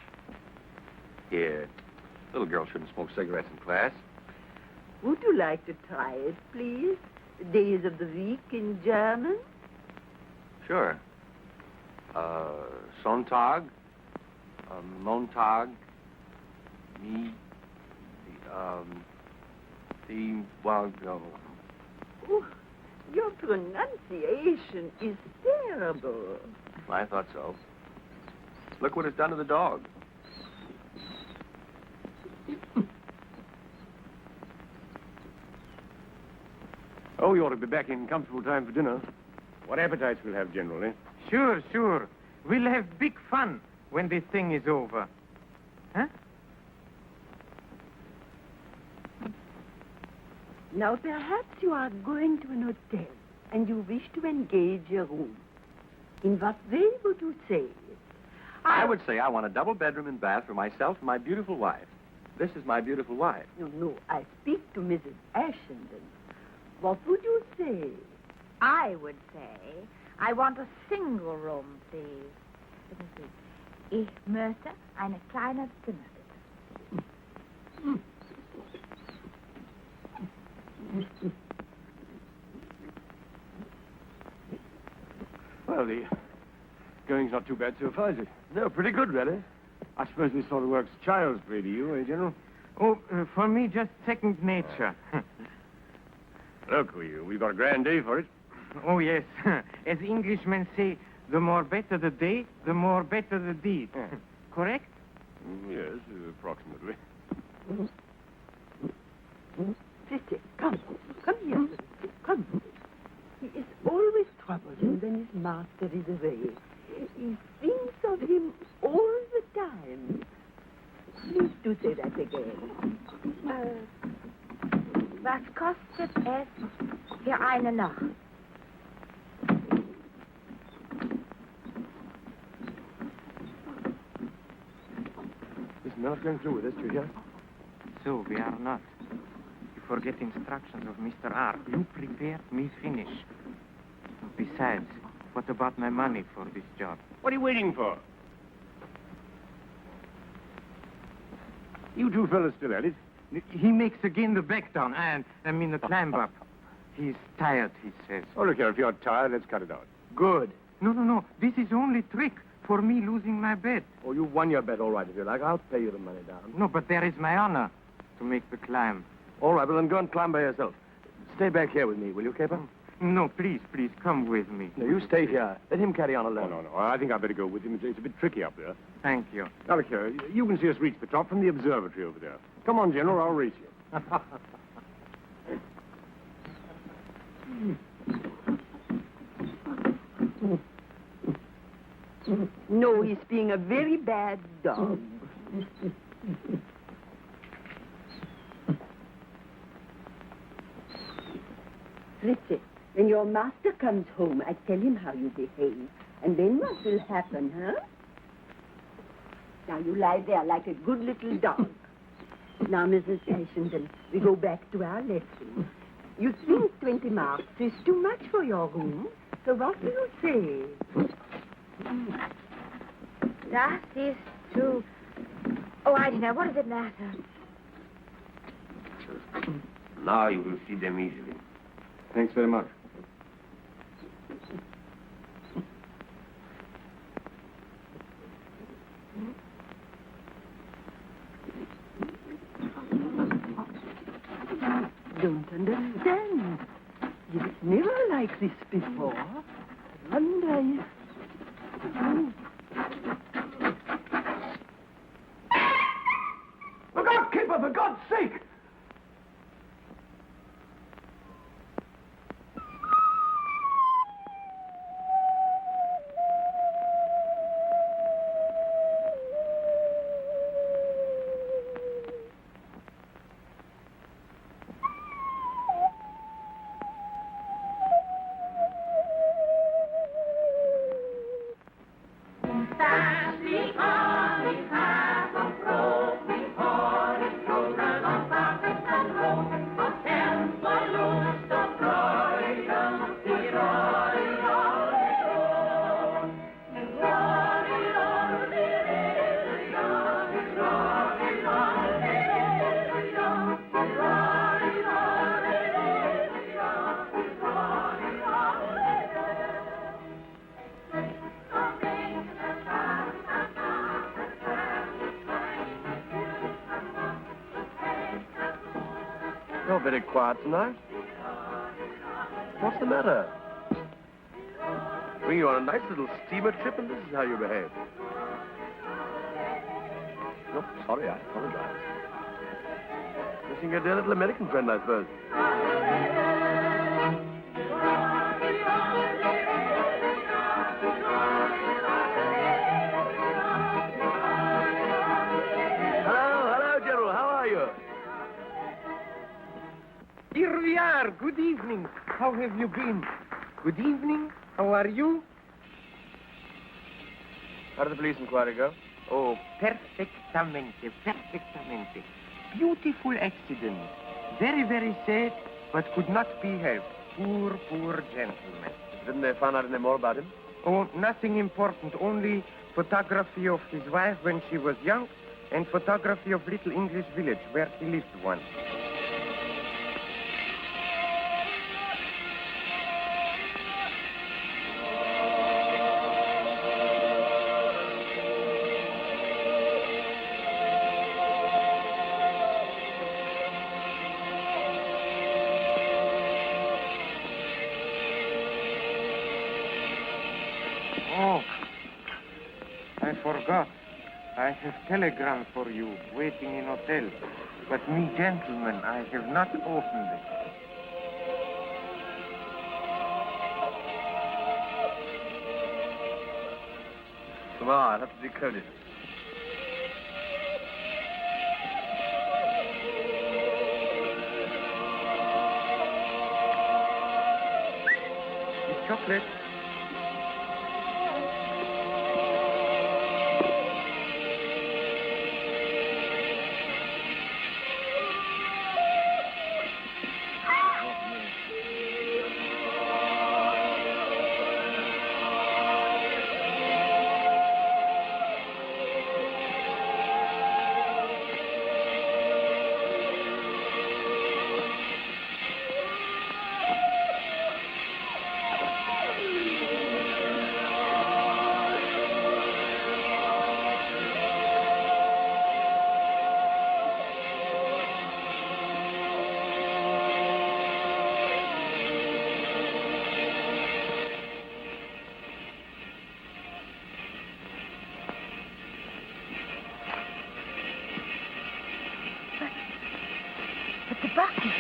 Here. Little girl shouldn't smoke cigarettes in class. Would you like to try it, please? Days of the week in German? Sure. Sonntag, Montag, well, no. Oh, your pronunciation is terrible. I thought so. Look what it's done to the dog. Oh, you ought to be back in comfortable time for dinner. What appetites we'll have, General, eh? Sure, sure. We'll have big fun when this thing is over. Huh? Now, perhaps you are going to an hotel and you wish to engage a room. In what way would you say it? I would say I want a double bedroom and bath for myself and my beautiful wife. This is my beautiful wife. No, I speak to Mrs. Ashenden. What would you say? I would say I want a single room, please. Let me see. Ich möchte eine kleine Zimmer, bitte. Well, the going's not too bad so far, is it? No, pretty good, really. I suppose this sort of work's child's play to you, eh, General? Oh, for me, just second nature. Look, we've got a grand day for it. Oh, yes. As Englishmen say, the more better the day, the more better the deed. Correct? Yes, approximately. Sister, come here. Come. He is always troublesome when his master is away. He thinks of him all the time. Please do say that again. Was kostet es für eine Nacht? This man's going through with us, do you hear? So, we are not. You forget instructions of Mr. R. You prepared me finish. Besides, what about my money for this job? What are you waiting for? You two fellas still at it? He makes again the back down, and I mean the climb up. He's tired, he says. Oh, look here, if you're tired, let's cut it out. Good. No. This is only trick for me losing my bet. Oh, you won your bet, all right, if you like. I'll pay you the money down. No, but there is my honor to make the climb. All right, well, then go and climb by yourself. Stay back here with me, will you, Caper? No, please, come with me. No, you stay here. Let him carry on Oh, alone. no. I think I'd better go with him. It's a bit tricky up there. Thank you. Now, look here, you can see us reach the top from the observatory over there. Come on, General, I'll race you. No, he's being a very bad dog. Fritzi, When your master comes home, I tell him how you behave. And then what will happen, huh? Now you lie there like a good little dog. Now, Mrs. Ashenden, we go back to our lesson. You think 20 marks is too much for your room, so what do you say? That is too... Oh, I don't know. What does it matter? Now you will see them easily. Thanks very much. Don't understand. It was never like this before. I wonder if... Look out, keeper, for God's sake! You're very quiet tonight. What's the matter? Bring you on a nice little steamer trip, and this is how you behave. No, sorry, I apologize. Missing your dear little American friend, I suppose. Hello, General. How are you? Here we are. Good evening. How have you been? Good evening. How are you? How did the police inquiry go? Oh, perfectamente, perfectamente. Beautiful accident. Very, very sad, but could not be helped. Poor, poor gentleman. Didn't they find out any more about him? Oh, nothing important. Only photography of his wife when she was young and photography of little English village where he lived once. Oh, I forgot. I have telegram for you waiting in hotel. But me, gentlemen, I have not opened it. Tomorrow, I'll have to decode it. It's chocolate. But the bucket.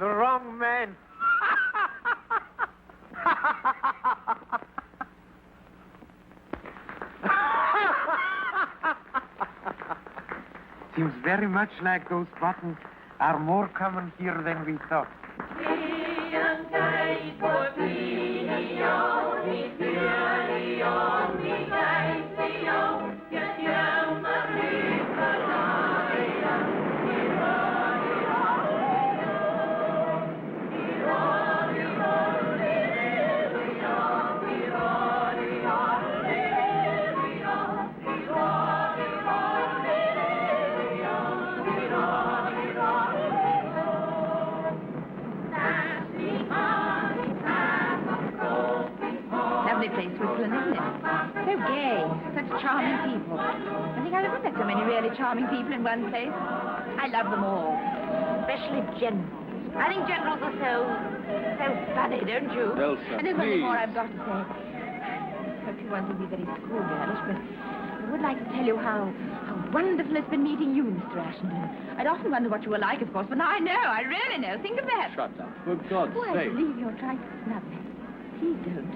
The wrong man. seems very much like those buttons are more common here than we thought. Lovely place, Switzerland, isn't it? So gay, such charming people. I think I've never met so many really charming people in one place. I love them all, especially generals. I think generals are so funny, don't you? Elsa, and there's one thing please. more I've got to say. I hope you won't be very schoolgirlish, but I would like to tell you how wonderful it's been meeting you, Mr. Ashenden. I'd often wondered what you were like, of course, but now I know. I really know. Think of that. Shut up. For God's Oh, I sake. believe you're trying to snub me. Please don't.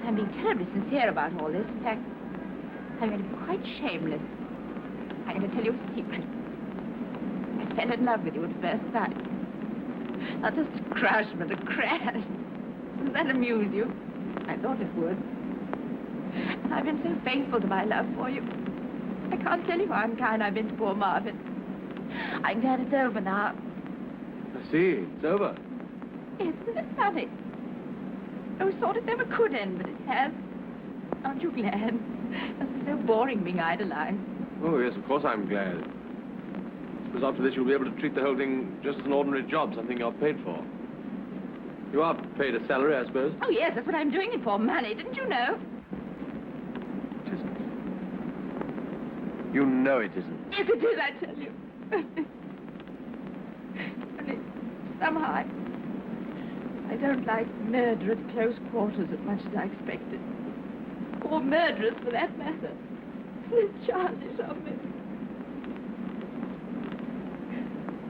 I'm being terribly sincere about all this. In fact, I'm going to be quite shameless. I'm going to tell you a secret. I fell in love with you at first sight. Not just a crush, but a crash. Does that amuse you? I thought it would. I've been so faithful to my love for you. I can't tell you how unkind I've been to poor Marvin. I'm glad it's over now. I see. It's over. Isn't it funny? I always thought it never could end, but it has. Aren't you glad? It's so boring being idolized. Oh, yes, of course I'm glad. Because after this, you'll be able to treat the whole thing just as an ordinary job, something you're paid for. You are paid a salary, I suppose? Oh, yes, that's what I'm doing it for, money. Didn't you know? It isn't. You know it isn't. Yes, it is, I tell you. Only somehow I don't like murder at close quarters as much as I expected. Or murderers, for that matter. It's childish of me.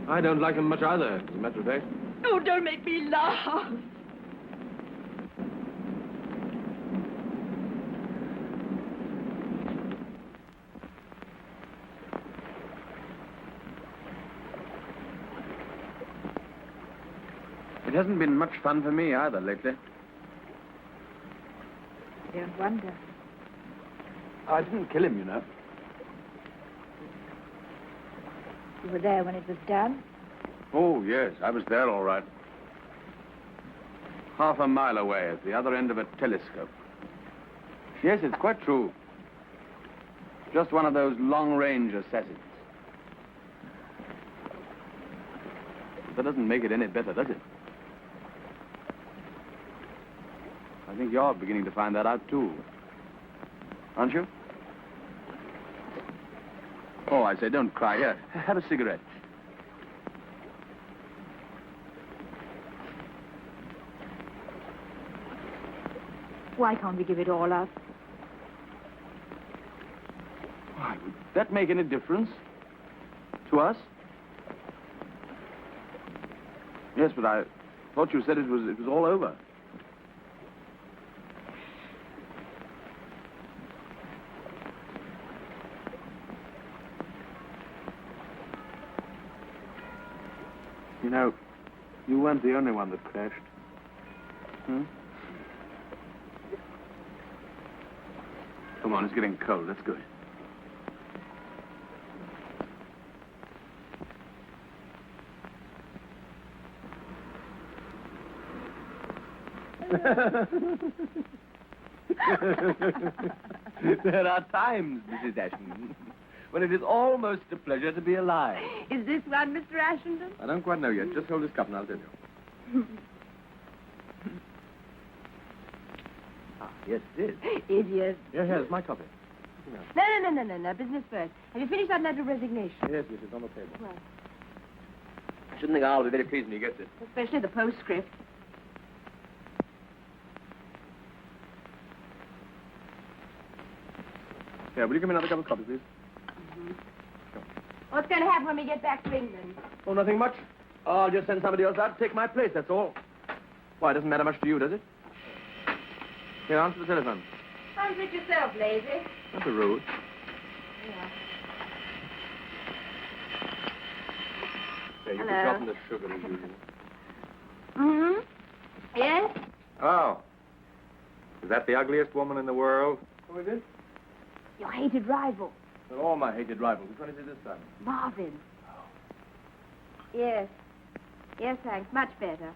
I don't like him much either, as a matter of fact. Oh, don't make me laugh. It hasn't been much fun for me either lately. I don't wonder. I didn't kill him, you know. You were there when it was done? Oh, yes, I was there all right. Half a mile away at the other end of a telescope. Yes, it's quite true. Just one of those long-range assassins. But that doesn't make it any better, does it? I think you're beginning to find that out, too. Aren't you? Oh, I say, don't cry. Here, have a cigarette. Why can't we give it all up? Why, would that make any difference? To us? Yes, but I thought you said it was all over. You know, you weren't the only one that crashed. Hmm? Come on, it's getting cold. Let's go. There are times, Mrs. Ashton, when it is almost a pleasure to be alive. Is this one, Mr. Ashenden? I don't quite know yet. Just hold this cup and I'll tell you. Yes, it is. Idiot. Yes, here's my copy. No. Business first. Have you finished that letter of resignation? Yes, it's on the table. Well, I shouldn't think I'll be very pleased when he gets it. especially the postscript. Here, will you give me another cup of coffee, please? What's going to happen when we get back to England? Oh, nothing much. I'll just send somebody else out to take my place, that's all. Why, it doesn't matter much to you, does it? Here, answer the telephone. Answer it yourself, lazy. Not the rude. Yeah. you Hello. forgotten the sugar as usual. Mm-hmm. Yes? Oh. Is that the ugliest woman in the world? Who is it? Your hated rival, They're all my hated rivals. Which one is it this time? Marvin. Yes. Yes, thanks. Much better.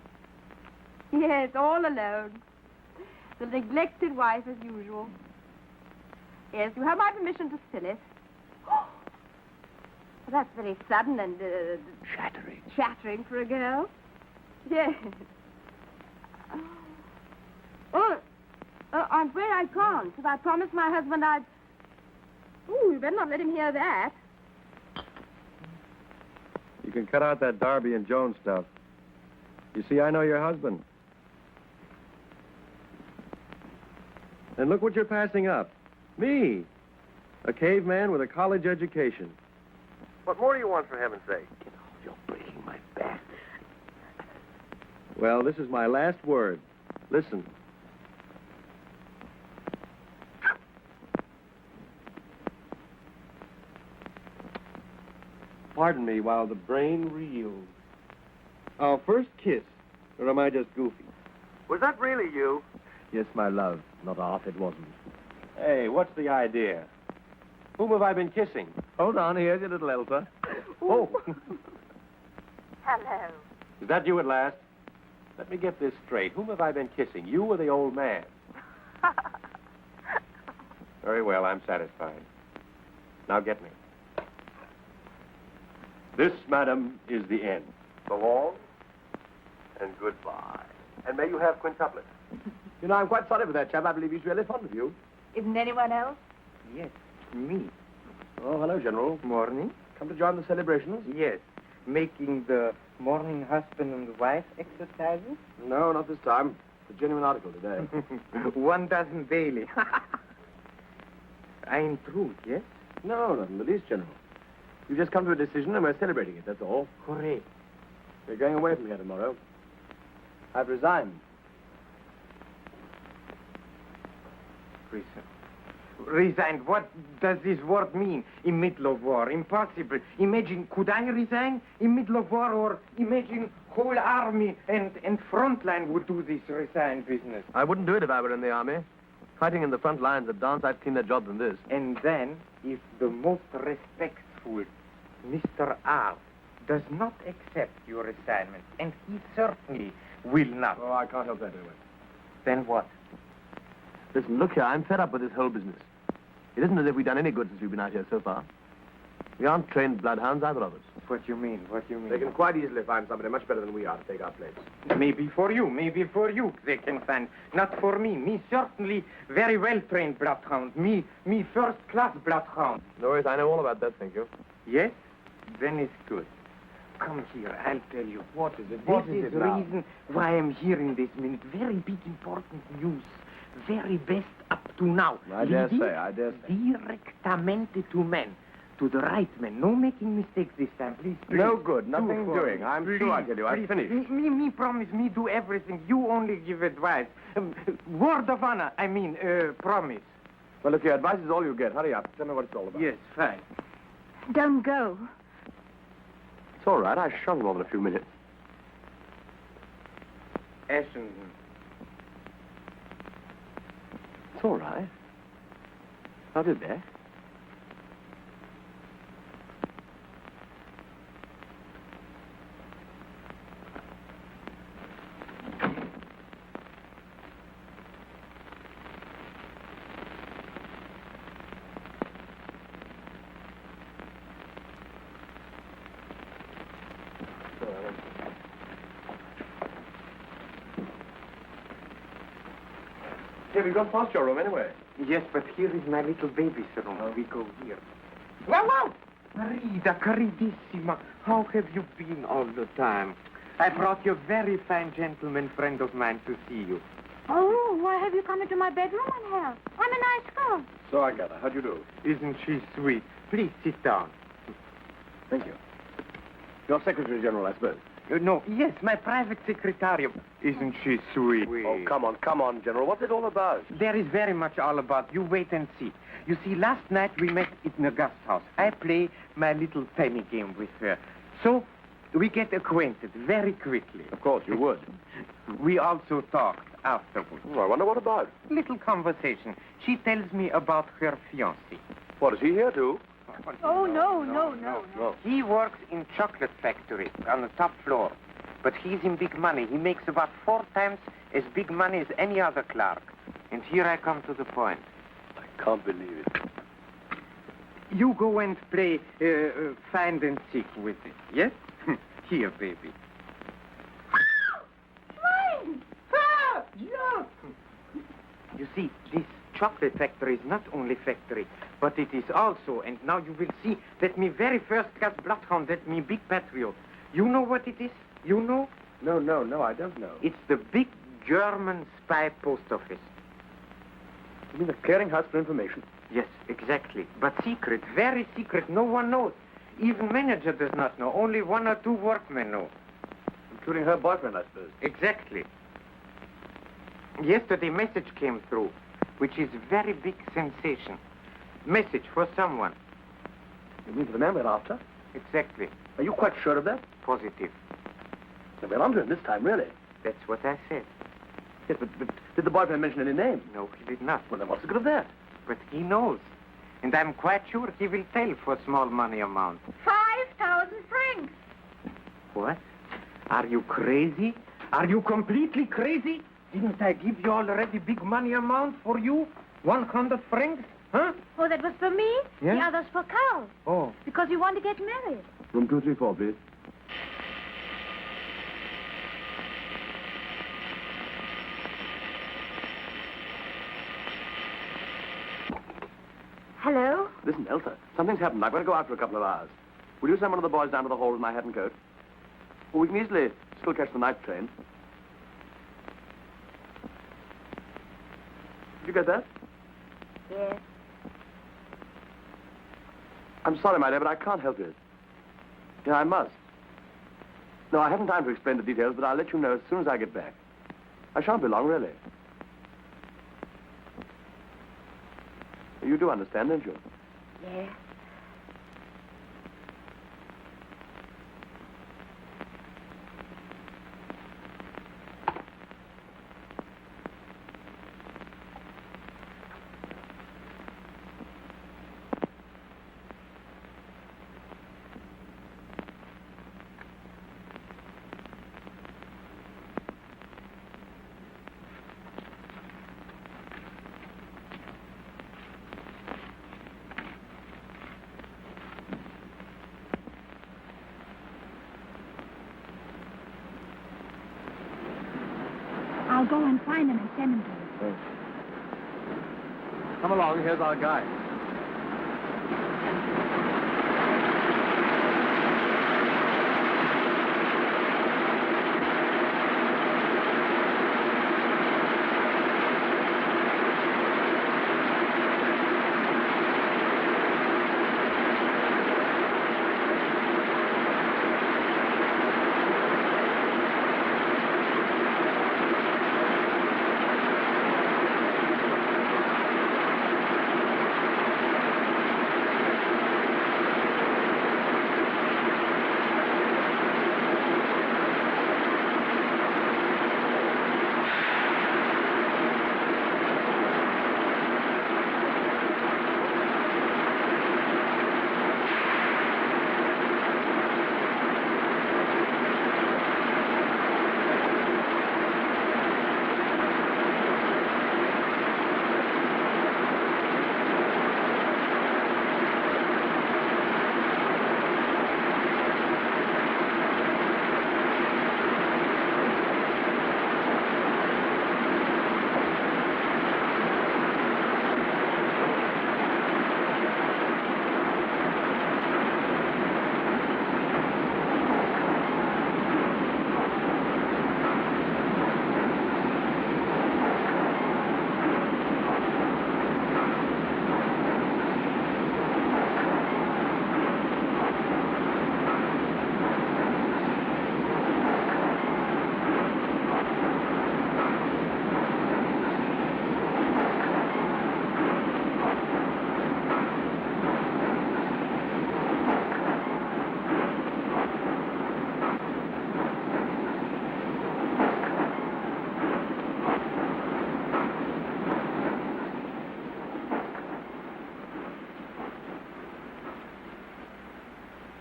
Yes, all alone. The neglected wife as usual. Yes, you have my permission to spill it. Well, that's very sudden and... Shattering. Shattering for a girl. Yes. Oh, I'm afraid I can't. If I promised my husband I'd... Ooh, you better not let him hear that. You can cut out that Darby and Jones stuff. You see, I know your husband. And look what you're passing up. Me. A caveman with a college education. What more do you want, for heaven's sake? You're breaking my back. Well, this is my last word. Listen. Pardon me while the brain reels. Our first kiss, or am I just goofy? Was that really you? Yes, my love. Not off, it wasn't. Hey, what's the idea? Whom have I been kissing? Hold on, here's your little Elsa. Oh. Hello. Is that you at last? Let me get this straight. Whom have I been kissing, you or the old man? Very well, I'm satisfied. Now get me. This, madam, is the end. So long, and goodbye. And may you have quintuplets. You know, I'm quite sorry for that chap. I believe he's really fond of you. Isn't anyone else? Yes, me. Oh, hello, General. Morning. Come to join the celebrations? Yes. Making the morning husband and wife exercises? No, not this time. It's a genuine article today. 1 dozen daily. I intrude, yes? No, not in the least, General. You've just come to a decision and we're celebrating it, that's all. Hooray. We're going away from here tomorrow. I've resigned. Resigned. What does this word mean? In middle of war. Impossible. Imagine, could I resign in middle of war, or imagine whole army and front line would do this resign business. I wouldn't do it if I were in the army. Fighting in the front lines at dance, I'd cleaner job than this. And then, if the most respectful Mr. R does not accept your assignment, and he certainly will not. Oh, I can't help that anyway. Then what? Listen, look here, I'm fed up with this whole business. It isn't as if we've done any good since we've been out here so far. We aren't trained bloodhounds, either of us. What you mean? What you mean? They can quite easily find somebody much better than we are to take our place. Maybe for you they can find. Not for me. Me certainly very well-trained bloodhound. Me first-class bloodhound. No worries, I know all about that, thank you. Yes? Then it's good. Come here, I'll tell you. What is it? This is the reason why I'm here in this minute. Very big, important news. Very best up to now. I dare Leading say. Directamente to men. To the right man. No making mistakes this time, please. No good, nothing Do for doing. me. I'm Please, through, I tell you. I'm please. finished. Me promise, me do everything. You only give advice. Word of honor, promise. Well, look here, advice is all you get. Hurry up. Tell me what it's all about. Yes, fine. Don't go. It's all right. I shall more than a few minutes. Essendon. It's all right. How did that? Hey, we've gone past your room anyway. Yes, but here is my little baby's room. We go here. Wow! Marida, caridissima, how have you been all the time? I brought you a very fine gentleman friend of mine to see you. Oh, why have you come into my bedroom, Angel? I'm a nice girl. So I gather. How'd you do? Isn't she sweet? Please sit down. Thank you. Your Secretary General, I suppose. No, yes, my private secretary. Isn't she sweet? Oh, come on, General. What's it all about? There is very much all about. You wait and see. You see, last night we met in a guest house. I play my little tiny game with her. So, We get acquainted very quickly. Of course, you would. We also talked afterwards. Oh, I wonder what about. Little conversation. She tells me about her fiancé. What, is he here, too? Oh, no. He works in chocolate factory on the top floor. But he's in big money. He makes about 4 times as big money as any other clerk. And here I come to the point. I can't believe it. You go and play find and seek with it, yes? Here, baby. Mine! Ah! Yeah! You see, this chocolate factory is not only factory, but it is also, and now you will see, that me very first class bloodhound, that me big patriot. You know what it is? You know? No, I don't know. It's the big German spy post office. You mean the clearinghouse for information? Yes, exactly. But secret, very secret. No one knows. Even manager does not know. Only 1 or 2 workmen know. Including her boyfriend, I suppose. Exactly. Yesterday, message came through, which is very big sensation. Message for someone. You mean for the man we're after? Exactly. Are you quite sure of that? Positive. Then we're onto him this time, really. That's what I said. Yes, but did the boyfriend mention any name? No, he did not. Well, then what's the good of that? But he knows. And I'm quite sure he will tell for small money amount. 5,000 francs. What? Are you crazy? Are you completely crazy? Didn't I give you already big money amount for you? 100 francs? Huh? Oh, that was for me? Yeah? The other's for Carl. Oh. Because you want to get married. Room 234, please. Hello? Listen, Elsa, something's happened. I've got to go out for a couple of hours. Will you send one of the boys down to the hall with my hat and coat? Well, we can easily still catch the night train. Did you get that? Yes. I'm sorry, my dear, but I can't help it. Yeah, I must. No, I haven't time to explain the details, but I'll let you know as soon as I get back. I shan't be long, really. You do understand, don't you? Yes. I'll go and find him and send him to you. Come along, here's our guide.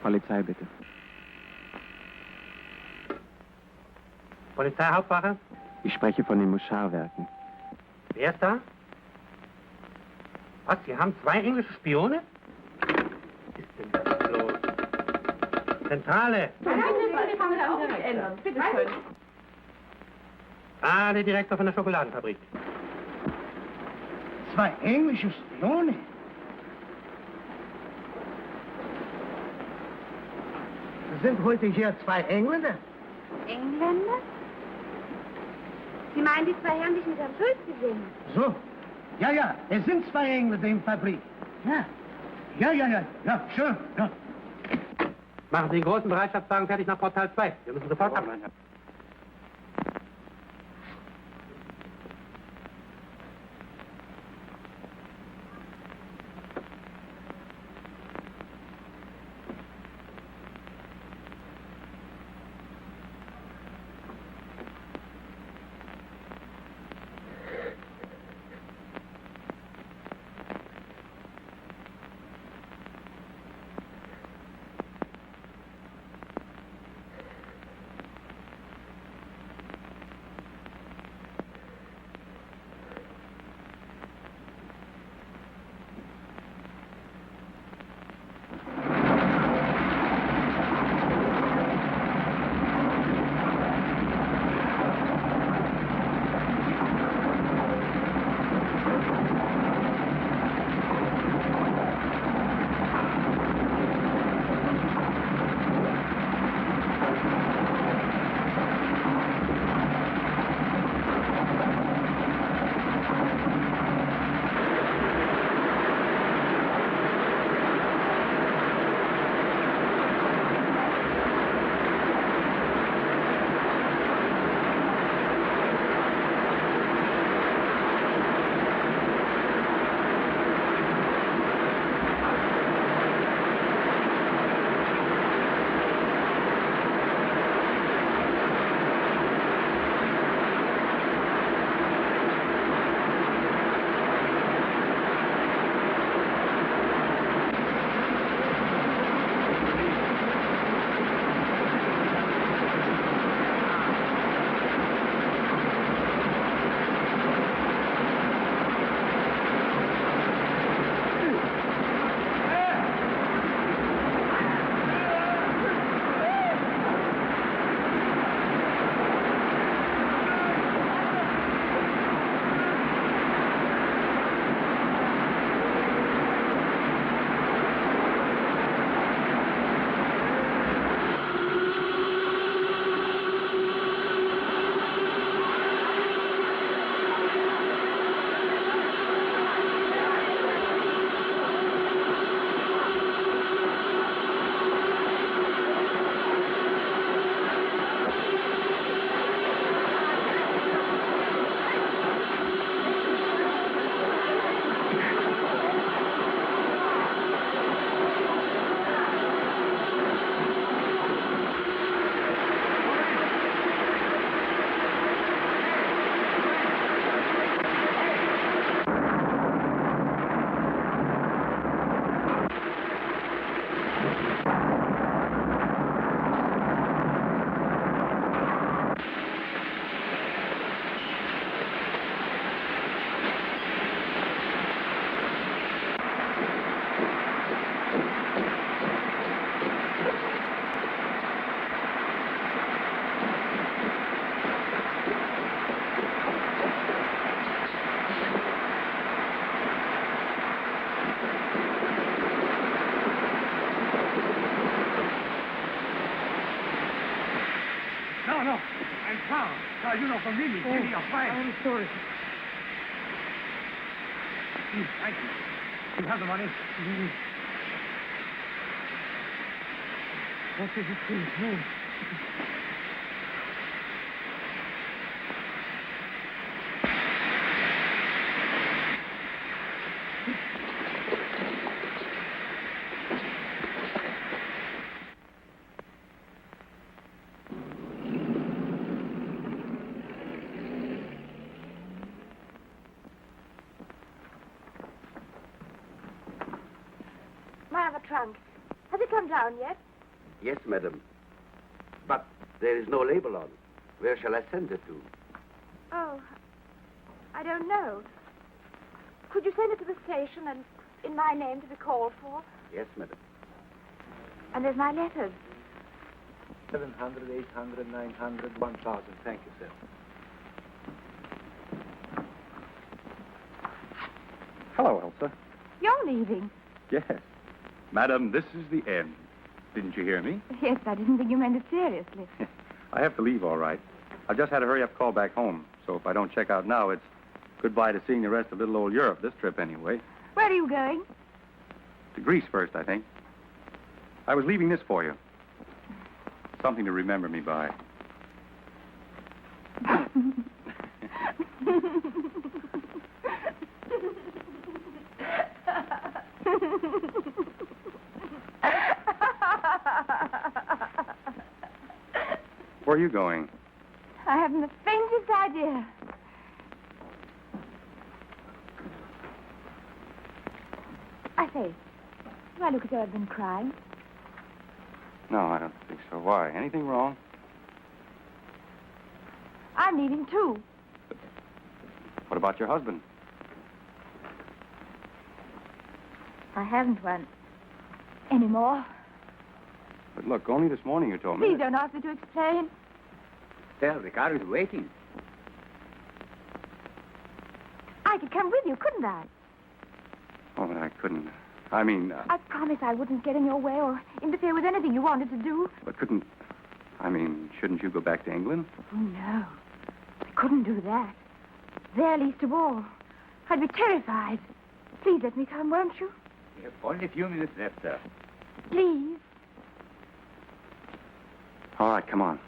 Polizei, bitte. Polizeihauptwache? Ich spreche von den Muscharwerken. Wer ist da? Was, Sie haben 2 englische Spione? Was ist denn das los? Zentrale! Bitte schön. Ah, der Direktor von der Schokoladenfabrik. 2 englische Spione? Sind heute hier 2 Engländer? Engländer? Sie meinen die 2 Herren, die ich mit Herrn Schulz gesehen habe? So. Ja, es sind 2 Engländer in der Fabrik. Ja, schön. Ja. Machen Sie den großen Bereitschaftswagen fertig nach Portal 2. Wir müssen sofort ab. No, I'm found. No, you know, from me, give me a file. I'm sorry. Please, thank you. You have the money? What is it, please? No. I have a trunk. Has it come down yet? Yes, madam. But there is no label on. Where shall I send it to? Oh, I don't know. Could you send it to the station and in my name to be called for? Yes, madam. And there's my letters. 700, 800, 900, 1,000. Thank you, sir. Hello, Elsa. You're leaving. Yes. Madam, this is the end. Didn't you hear me? Yes, I didn't think you meant it seriously. I have to leave, all right. I just had a hurry-up call back home, so if I don't check out now, it's goodbye to seeing the rest of little old Europe, this trip anyway. Where are you going? To Greece first, I think. I was leaving this for you. Something to remember me by. Where are you going? I haven't the faintest idea. I say, do I look as though I've been crying? No, I don't think so. Why? Anything wrong? I'm leaving, too. What about your husband? I haven't one. Anymore. But look, only this morning you told me. Please don't ask me to explain. Sir, the car is waiting. I could come with you, couldn't I? Oh, but I couldn't. I mean... I promised I wouldn't get in your way or interfere with anything you wanted to do. But couldn't... I mean, shouldn't you go back to England? Oh, no. I couldn't do that. There least of all. I'd be terrified. Please let me come, won't you? We have only a few minutes left, sir. Please. All right, come on.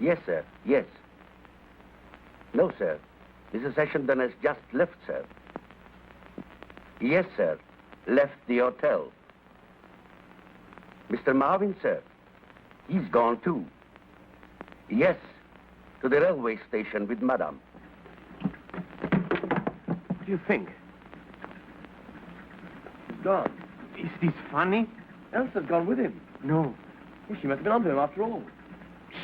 Yes, sir. Yes. No, sir. Mrs. Ashenden has just left, sir. Yes, sir. Left the hotel. Mr. Marvin, sir. He's gone, too. Yes. To the railway station with Madame. What do you think? He's gone. Is this funny? Elsa's gone with him. No. Well, she must have been onto him after all.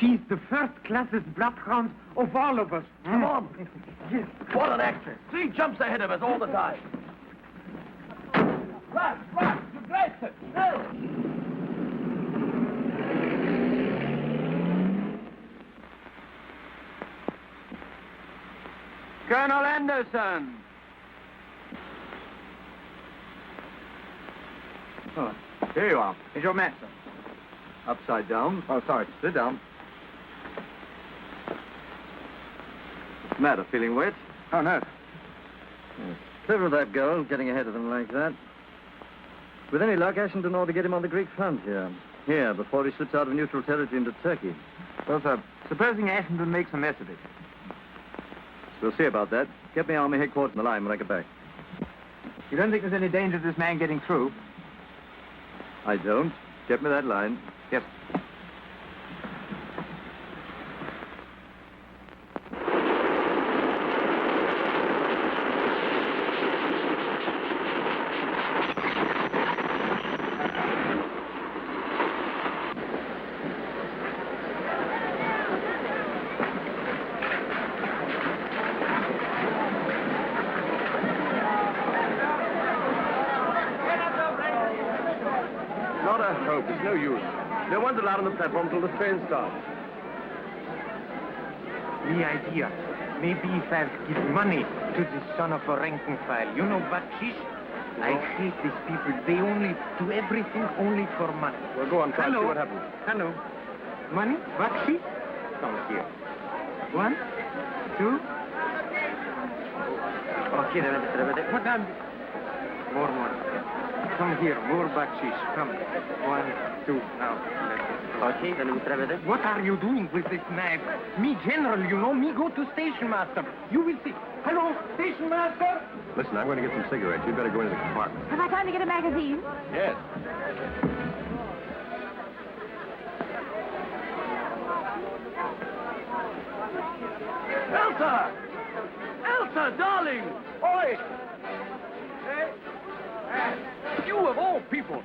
She's the first-classest bloodhound of all of us. Come on. Yes. What an actress. 3 jumps ahead of us all the time. Right, you graced it. No. Colonel Anderson. Oh, here you are. Here's your map, sir. Upside down. Oh, sorry. Sit down. What's the matter? Feeling wet? Oh, no. Clever of that girl, getting ahead of them like that. With any luck, Ashenden ought to get him on the Greek front here. Here, before he slips out of neutral territory into Turkey. Well, sir, supposing Ashenden makes a mess of it. We'll see about that. Get me Army headquarters in the line when I get back. You don't think there's any danger of this man getting through? I don't. Get me that line. Yes. Not a hope. It's no use. No one's allowed on the platform until the train starts. The idea. Maybe if I give money to this son of a rank and file. You know, bakshish? I hate these people. They only do everything only for money. Well, go on, try and Hello. see what happens. Hello. Money? Bakshish? Come here. 1, 2. Okay, what am more money. Come here, more bakshish. Come. 1, 2. Now, Okay, what are you doing with this knife? Me, general, you know. Me go to station master. You will see. Hello, station master. Listen, I'm going to get some cigarettes. You'd better go into the compartment. Have I time to get a magazine? Yes. Elsa! Elsa! Walter, darling! Oi! You of all people!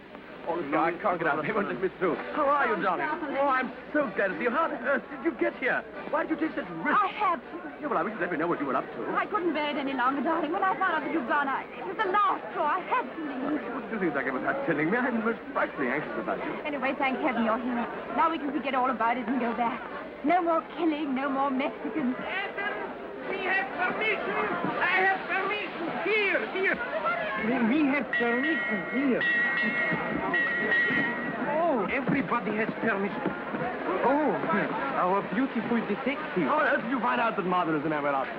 Oh, look, I can't get out. They won't let me through. How are you, darling? Oh, I'm so glad to see you. How on earth did you get here? Why did you take such risks? I have. Yeah, well, I wish you'd let me know what you were up to. I couldn't bear it any longer, darling. When I found out that you'd gone, it was the last straw. I had to leave. What do you think like about telling me? I'm most frightfully anxious about you. Anyway, thank heaven you're here. Now we can forget all about it and go back. No more killing, no more Mexicans. We have permission. I have permission. Here. We have permission here. Oh, everybody has permission. Oh, our beautiful detective. How on earth did you find out that Martha is the man we're after?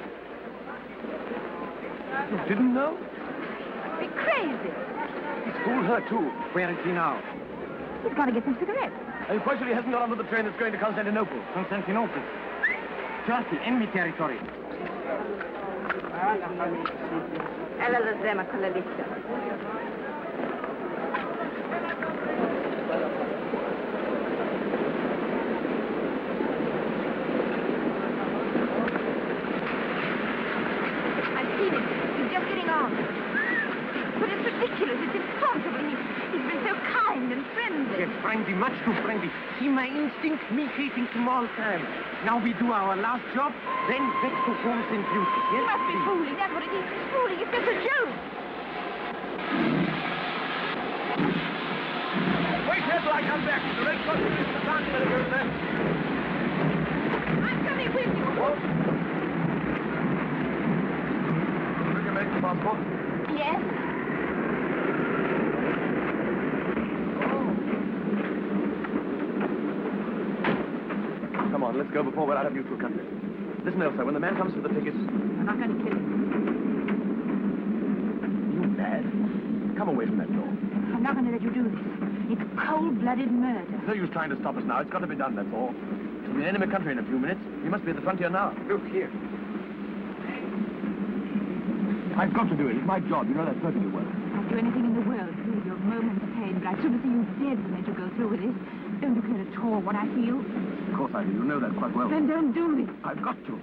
You didn't know? Be crazy. He's fooled her, too. Where is he now? He's going to get some cigarettes. Are you quite sure he hasn't got onto the train that's going to Constantinople? Constantinople. Turkey, enemy territory. Ella la zema con la lista. I've seen him. He's just getting on. But it's ridiculous. It's impossible. He's been so kind and friendly. Yes, friendly, much too friendly. See my instinct, me hating him all time. Now we do our last job, then back to homes and beauty. Yes? He must be fooling. That's what it is. He's fooling. It's just a joke. Wait here till I come back. The red cross is the dance better goes there. I'm coming with you. What? Bring your medical passport. Yes? Come on, let's go before we're out of neutral country. Listen, Elsa, when the man comes for the tickets... I'm not going to kill him. You mad? Come away from that door. I'm not going to let you do this. It's cold-blooded murder. No use trying to stop us now. It's got to be done, that's all. We'll be in enemy country in a few minutes. You must be at the frontier now. Look here. I've got to do it. It's my job. You know that perfectly well. I'd do anything in the world to relieve your moment's pain, but I'd sooner see you dead than let you go through with this. Don't you care at all what I feel? Of course I do. You know that quite well. Then don't do this. I've got to.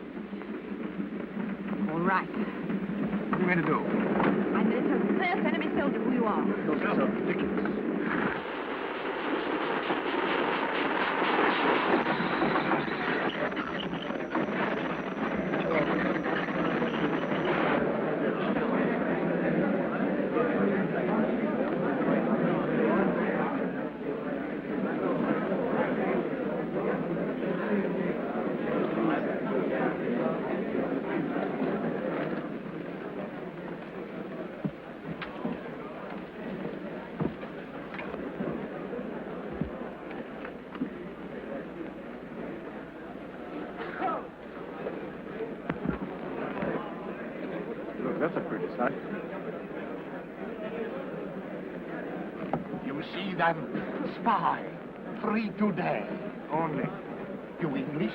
All right. What are you going to do? I'm going to tell the first enemy soldier who you are. You're so ridiculous. That's a pretty sight. You see them? Spy. Free today. Only. You English?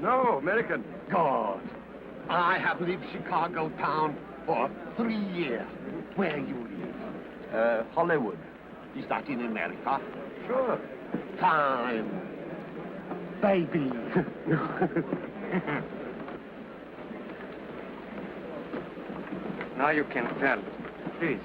No, American. God. I have lived Chicago town for 3 years. Where you live? Hollywood. Is that in America? Sure. Time. Baby. Now you can tell. Please.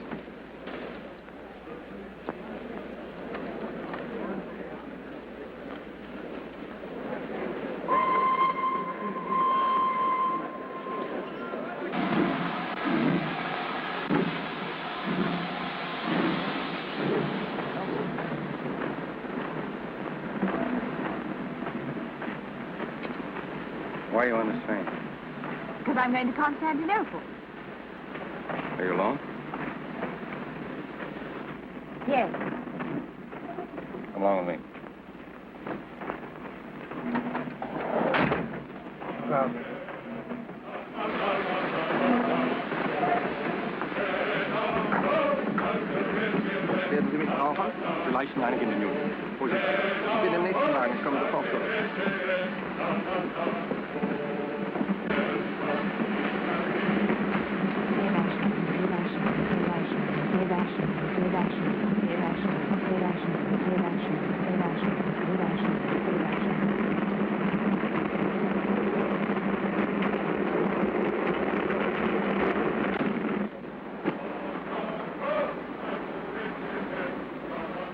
Why are you on this train? Because I'm going to Constantinople. Are you alone? Yes. Come along with me. Well, Werden Sie mich brauchen? Vielleicht in einigen Minuten. Vorsicht. Ich bin im nächsten Wagen. Ich komme sofort zurück.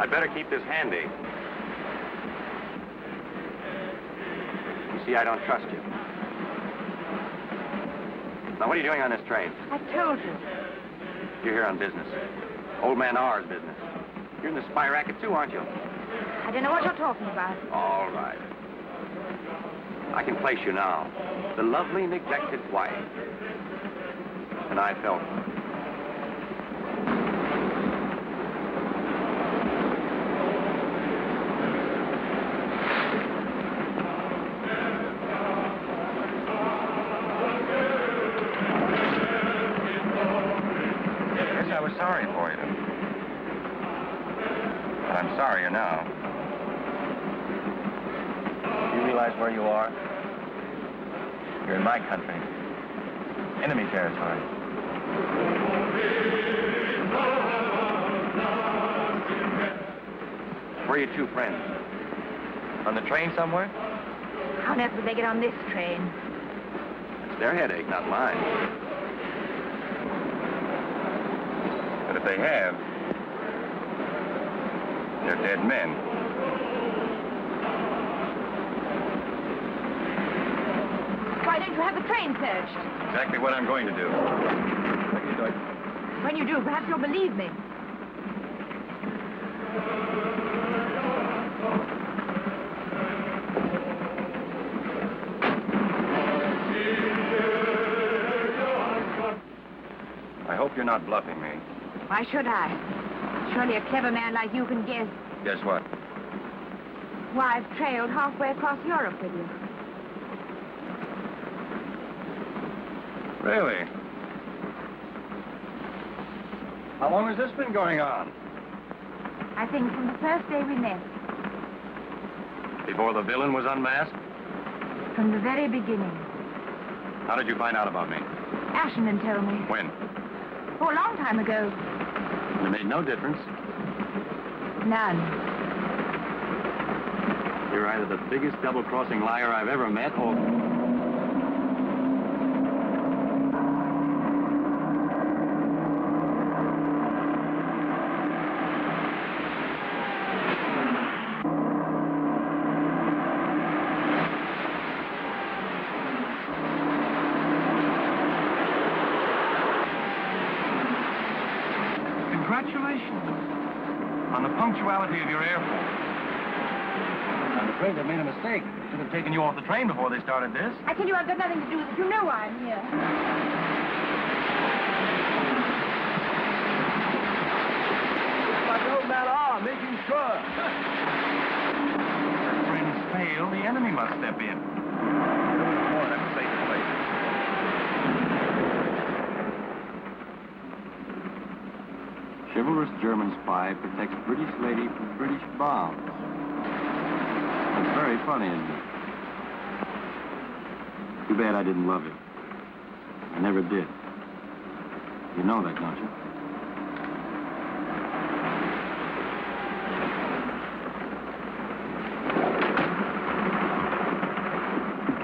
I'd better keep this handy. You see, I don't trust you. Now, what are you doing on this train? I told you. You're here on business. Old man R's business. You're in the spy racket, too, aren't you? I don't know what you're talking about. All right. I can place you now. The lovely, neglected wife. And I felt it. Yes, I was sorry for you. But I'm sorrier now. You realize where you are? You're in my country. Enemy territory. Where are your two friends? On the train somewhere? How on earth would they get on this train? It's their headache, not mine. But if they have, they're dead men. Why don't you have the train searched? Exactly what I'm going to do. What are you doing? When you do, perhaps you'll believe me. I hope you're not bluffing me. Why should I? Surely a clever man like you can guess. Guess what? Why, I've trailed halfway across Europe with you. Really? How long has this been going on? I think from the first day we met. Before the villain was unmasked? From the very beginning. How did you find out about me? Ashenden told me. When? Oh, a long time ago. It made no difference. None. You're either the biggest double-crossing liar I've ever met, or... Congratulations on the punctuality of your airport. I'm afraid they made a mistake. They should have taken you off the train before they started this. I tell you, I've got nothing to do with it. You know why I'm here. Like old man R, making sure. If friends fail, the enemy must step in. More than a safe place. Chivalrous German spy protects British lady from British bombs. That's very funny, isn't it? Too bad I didn't love you. I never did. You know that, don't you?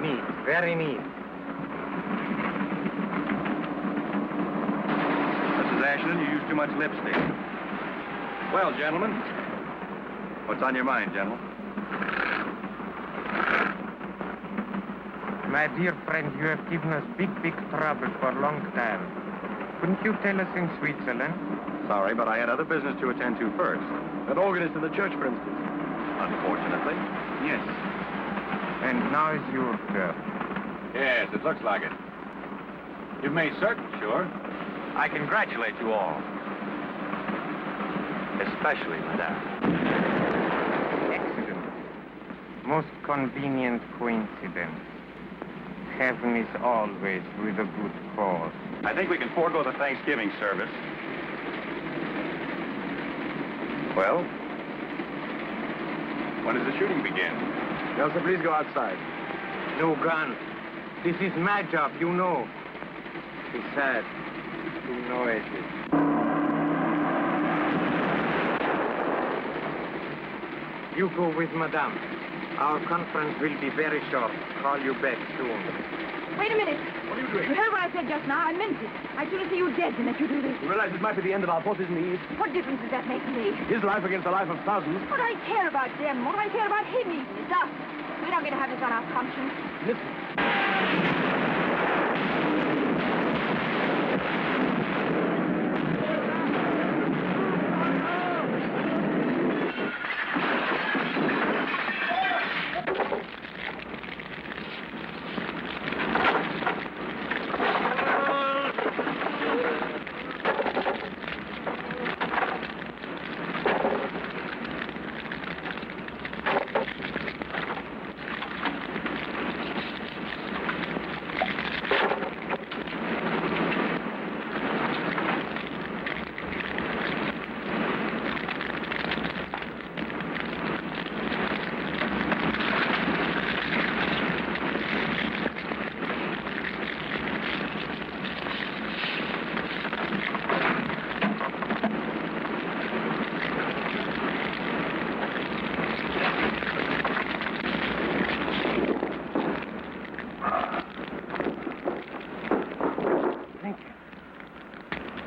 Neat, very neat. Mrs. Ashton, you use too much lipstick. Well, gentlemen, what's on your mind, gentlemen? My dear friend, you have given us big trouble for a long time. Couldn't you tell us in Switzerland? Sorry, but I had other business to attend to first. An organist in the church, for instance. Unfortunately. Yes. And now is your turn. Yes, it looks like it. You've made certain, sure. I congratulate you all. Especially Madame. Excellent. Most convenient coincidence. Heaven is always with a good cause. I think we can forego the Thanksgiving service. Well, when does the shooting begin? Nelson, please go outside. No gun. This is my job, you know. Besides, you know it is. You go with Madame. Our conference will be very short. Call you back soon. Wait a minute. What are you doing? You heard what I said just now. I meant it. I'd sooner see you dead than let you do this. You realize it might be the end of our forces in the East? What difference does that make to me? His life against the life of thousands. What do I care about them? What do I care about him? He's dust. We're not going to have this on our conscience. Listen.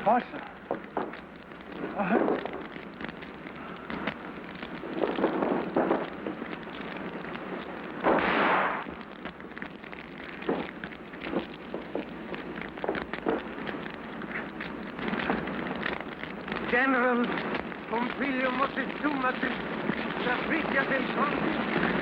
Awesome. General Pompilio Moctezuma, the preacher del